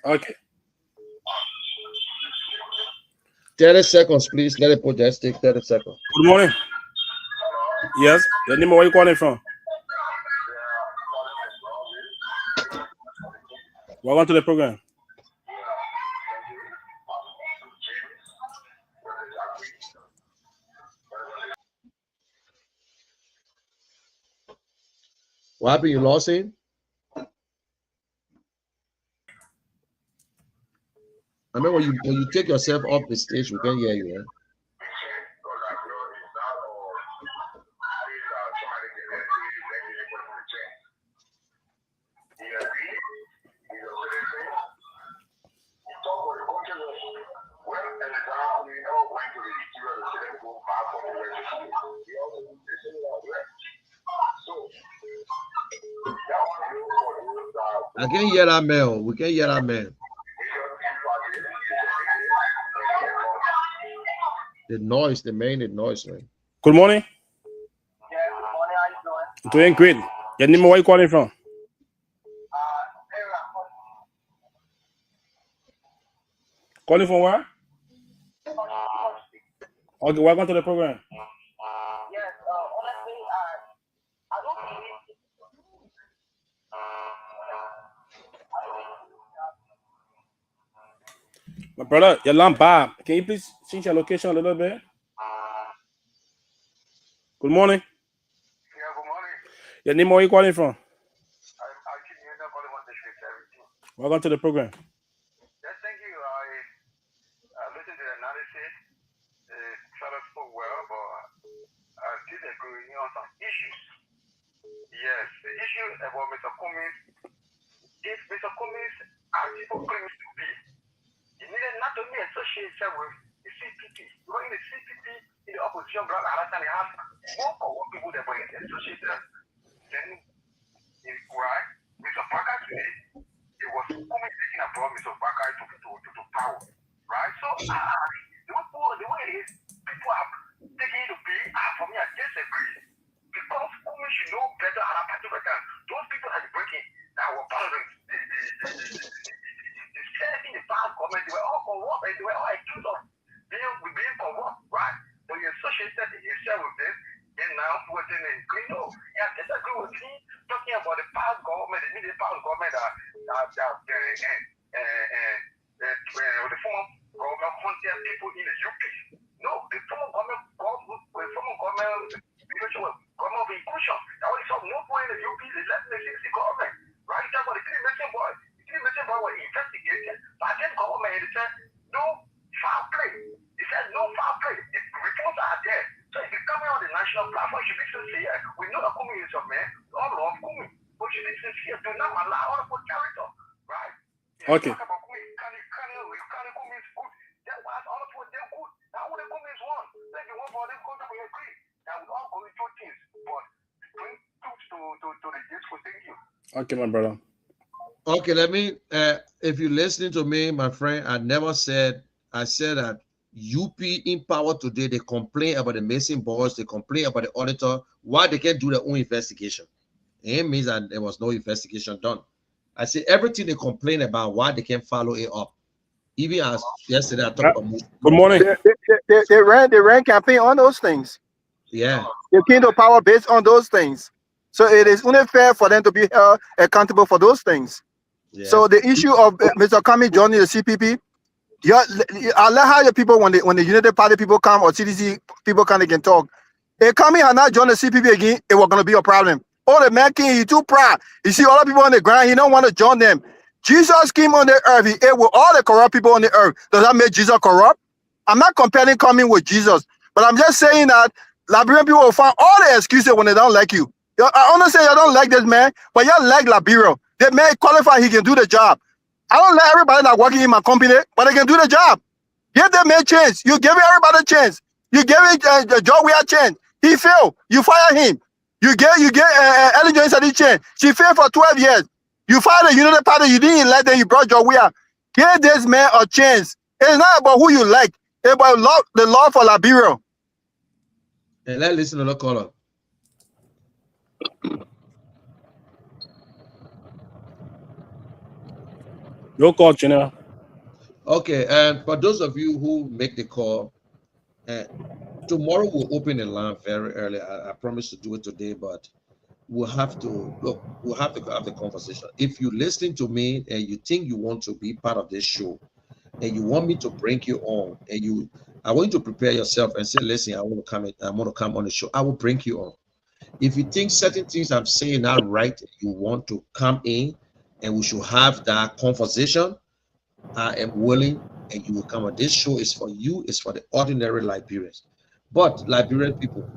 Okay. 30 seconds, please. Let it put that stick. 30 seconds. Good morning. Yes. Your name, where you calling from? Welcome to the program. What happened? You lost him? I mean, when you take yourself off the stage, we can hear you. Eh? I can hear that man. We can hear that man. The noise, the main noise, man. Good morning. Yeah, good morning. How you doing? Doing great. Your name, where you calling from? Calling from where? Okay, welcome to the program. Yes, honestly, I don't believe. My brother, your lamp bad. Can you please change your location a little bit? Good morning. Yeah, good morning. Your name, where you calling from? I keep hearing that calling on the street everything. Welcome to the program. Yes, thank you. I listened to the analysis. Fellow spoke well, but I disagree on some issues. Yes, the issue about Mr. Cummings, if Mr. Cummings, as people claim to be, he needed not to be associated with the CPP. Because in the CPP, opposition bloc at that time, they have more corrupt people that were associated. Then, right, Mr. Parker today, it was coming taking abroad Mr. Parker to power, right? So, the way it is, people are taking it to be, for me, I disagree. Because Kumi should know better at a particular time. Those people that are breaking our boundaries, the in the past government, they were all corrupt and they were all accused of being corrupt, right? So you associated yourself with this, and now putting in clean. No, yeah, disagree with me. Talking about the past government, the past government the former government hunted people in the UP. No, the former government government of inclusion. That was no point in the UP, the left the government. Right? That's what the three missing boys. The three missing boys were investigated. But then government said no foul play. They said no foul play. The reports are there. So if you come on the national platform, you should be sincere. We know that Kumi is a man. All love Kumi. But you should be sincere. Do not allow all the character. Right? Okay. Talk about Kumi. Kumi is good. Then why all of them good? Now when the Kumi is one. Then you want for them go to we agree. Now we all going through things. But bring truth to the disco. Thank you. Okay, my brother. Okay, let me, if you're listening to me, my friend, I said that UP in power today, they complain about the missing boys, they complain about the auditor, why they can't do their own investigation. It means that there was no investigation done. I say everything they complain about, why they can't follow it up. Even as yesterday, I talked about. Good morning. They ran campaign on those things. Yeah. They came to power based on those things. So it is only fair for them to be held accountable for those things. Yeah. So the issue of Mr. Kami joining the CPP, I'll let how the people when the United Party people come or CDC people come, they can talk. If Kami had not joined the CPP again, it was going to be a problem. Oh, the man king, he too proud. You see all the people on the ground, he don't want to join them. Jesus came on the earth, he ate with all the corrupt people on the earth. Does that make Jesus corrupt? I'm not comparing Kami with Jesus, but I'm just saying that Liberian people will find all the excuses when they don't like you. I understand you don't like this man, but you like Liberia. That man qualified, he can do the job. I don't like everybody that working in my company, but they can do the job. Give them a chance. You give everybody a chance. You give the job we a chance. He failed. You fire him. You get Ellen Jones a chance. She failed for 12 years. You fired the United Party. You didn't elect them. You brought Joe Weir. Give this man a chance. It's not about who you like. It's about the law for Liberia. And let's listen to the caller. Your call, General. Okay, and for those of you who make the call, tomorrow we'll open the line very early. I promise to do it today, but we'll have to have the conversation. If you're listening to me and you think you want to be part of this show, and you want me to bring you on, and I want you to prepare yourself and say, listen, I want to come on the show. I will bring you on. If you think certain things I'm saying are right, you want to come in, and we should have that conversation, I am willing, and you will come on. This show is for you, it's for the ordinary Liberians. But Liberian people,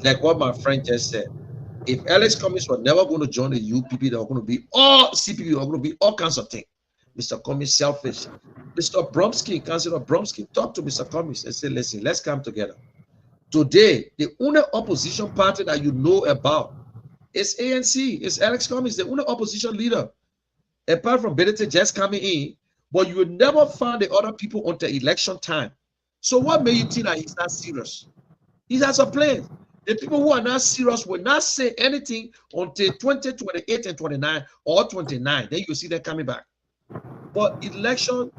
like what my friend just said, if Alex Cummings were never going to join the UPP, there were going to be all CPP, there were going to be all kinds of things. Mr. Cummings selfish. Mr. Bromsky, Councillor Bromsky, talk to Mr. Cummings and say, listen, let's come together. Today, the only opposition party that you know about is ANC. It's Alex Cummings, the only opposition leader. Apart from Benedict just coming in, but you will never find the other people until election time. So what made you think that he's not serious? He has a plan. The people who are not serious will not say anything until 2028 and 29 or 29. Then you see them coming back. But election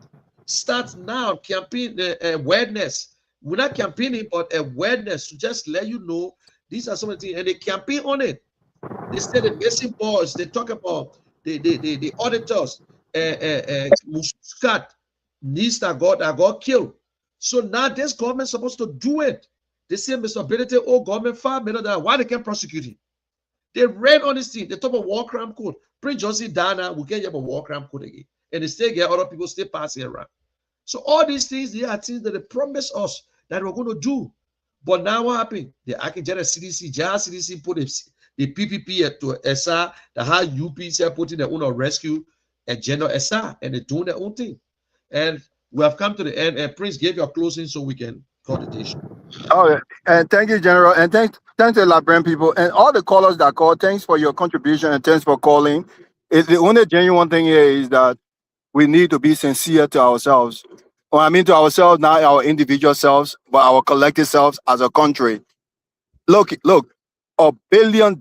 starts now. Campaign awareness. We're not campaigning, but awareness to just let you know these are some of the things, and they campaign on it. They say the missing boys. They talk about the auditors. Muscat, niece that got killed. So now this government is supposed to do it. They say Mr. Benedict, government $5 million. Why they can't prosecute him? They ran on this thing. They talk about war crime code. Prince Johnson Dana will get you a war crime code again. And they still get other people still passing around. So all these things, they are things that they promised us that we're going to do. But now what happened? The Akijara CDC, Jazz CDC put the PPP to SR, the how UP putting their own rescue agenda SR, and they're doing their own thing. And we have come to the end, and Prince gave your closing so we can call the day. Oh, yeah. And thank you, General. And thanks to the Liberian people and all the callers that called. Thanks for your contribution and thanks for calling. The only genuine thing here is that we need to be sincere to ourselves. Well, I mean to ourselves, not our individual selves, but our collective selves as a country. Look, $1 billion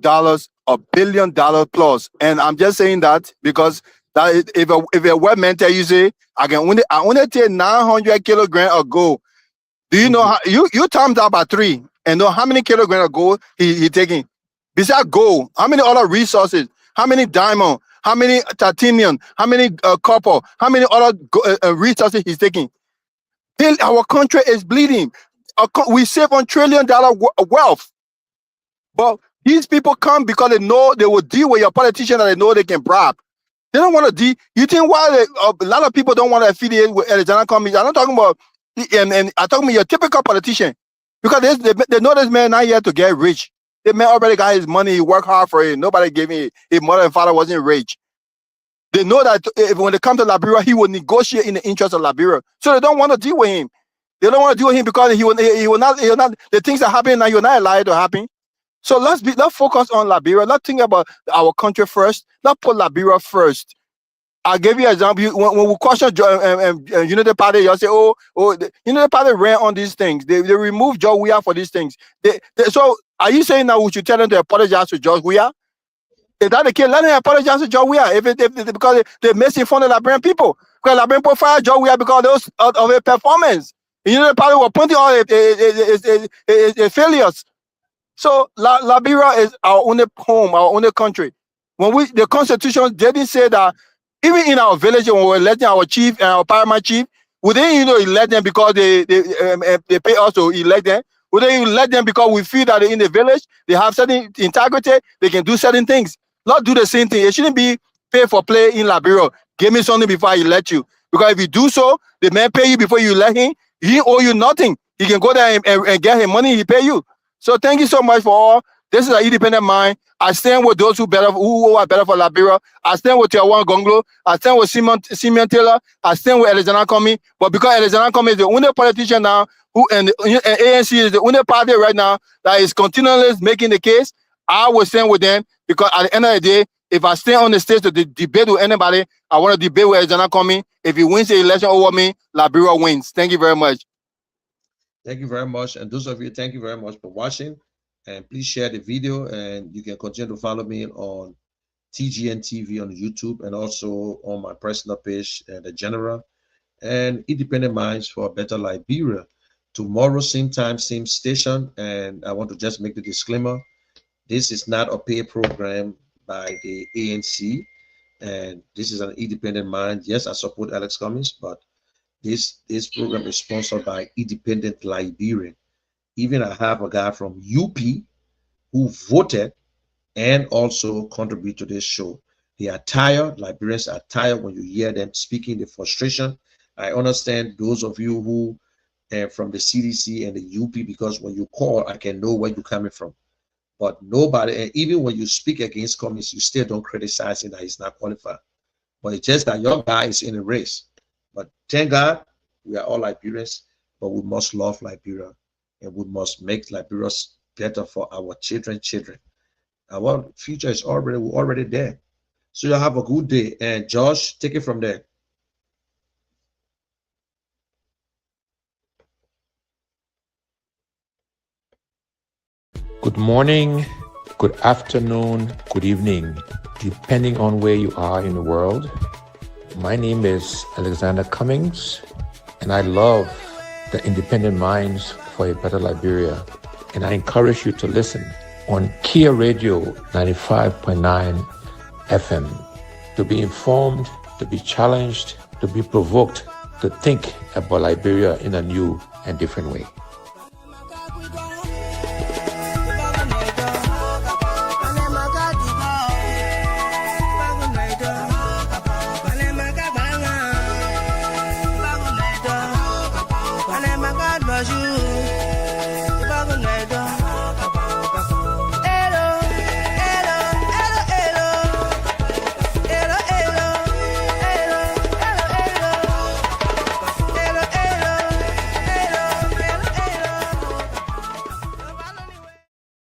plus. And I'm just saying that because if a white man tell you say I only take 900 kilograms of gold. Do you know how you times that by 3 and know how many kilograms of gold he taking? Besides gold, how many other resources? How many diamond? How many titanium? How many copper? How many other resources he's taking? Our country is bleeding. We save $1 trillion wealth, but these people come because they know they will deal with your politician and they know they can bribe. They don't want to deal. You think why a lot of people don't want to affiliate with Alexander Cummings? I'm not talking about, and I'm talking about your typical politician, because they know this man not here to get rich. The man already got his money. He worked hard for it. Nobody gave him. His mother and father wasn't rich. They know that when they come to Liberia, he will negotiate in the interest of Liberia. So they don't want to deal with him. They don't want to deal with him because he will not. The things that happen now, he will not allow it to happen. So let's focus on Liberia. Let's think about our country first. Let's put Liberia first. I'll give you an example. When we question Unity Party, you'll say, the Unity Party ran on these things. They removed George Weah for these things. So are you saying that we should tell them to apologize to George Weah? If that's the case, let them apologize to George Weah because they messing fun of Liberian people. Because Liberian people fired George Weah because of his performance. The Unity Party were pointing all his failures. So Liberia is our only home, our only country. When the Constitution didn't say that. Even in our village, when we're electing our chief and our paramount chief, we didn't elect them because they pay us to elect them. We didn't elect them because we feel that in the village they have certain integrity, they can do certain things. Not do the same thing. It shouldn't be pay for play in Liberia. Give me something before I elect you. Because if you do so, the man pay you before you elect him. He owe you nothing. He can go there and get his money. He pay you. So thank you so much for all. This is an independent mind. I stand with those who are better for Liberia. I stand with Tiawan Gonglo. I stand with Simeon Taylor. I stand with Alexander Cummings. But because Alexander Cummings is the only politician now and ANC is the only party right now that is continually making the case, I will stand with them because at the end of the day, if I stand on the stage to debate with anybody, I want to debate with Alexander Cummings. If he wins the election over me, Liberia wins. Thank you very much. Thank you very much. And those of you, thank you very much for watching. And please share the video, and you can continue to follow me on TGN TV on YouTube and also on my personal page, The General, and Independent Minds for a Better Liberia. Tomorrow, same time, same station. And I want to just make the disclaimer. This is not a paid program by the ANC, and this is an independent mind. Yes, I support Alex Cummings, but this program is sponsored by Independent Liberia. Even I have a guy from UP who voted and also contribute to this show. They are tired. Liberians are tired when you hear them speaking the frustration. I understand those of you who from the CDC and the UP, because when you call, I can know where you're coming from. But nobody, and even when you speak against Cummings, you still don't criticize him that he's not qualified. But it's just that young guy is in a race. But thank God, we are all Liberians, but we must love Liberia. And we must make Liberia better for our children. Our future is already there. So you have a good day. And Josh, take it from there. Good morning, good afternoon, good evening, depending on where you are in the world. My name is Alexander Cummings, and I love the Independent Minds for a Better Liberia. And I encourage you to listen on Kia Radio 95.9 FM to be informed, to be challenged, to be provoked, to think about Liberia in a new and different way.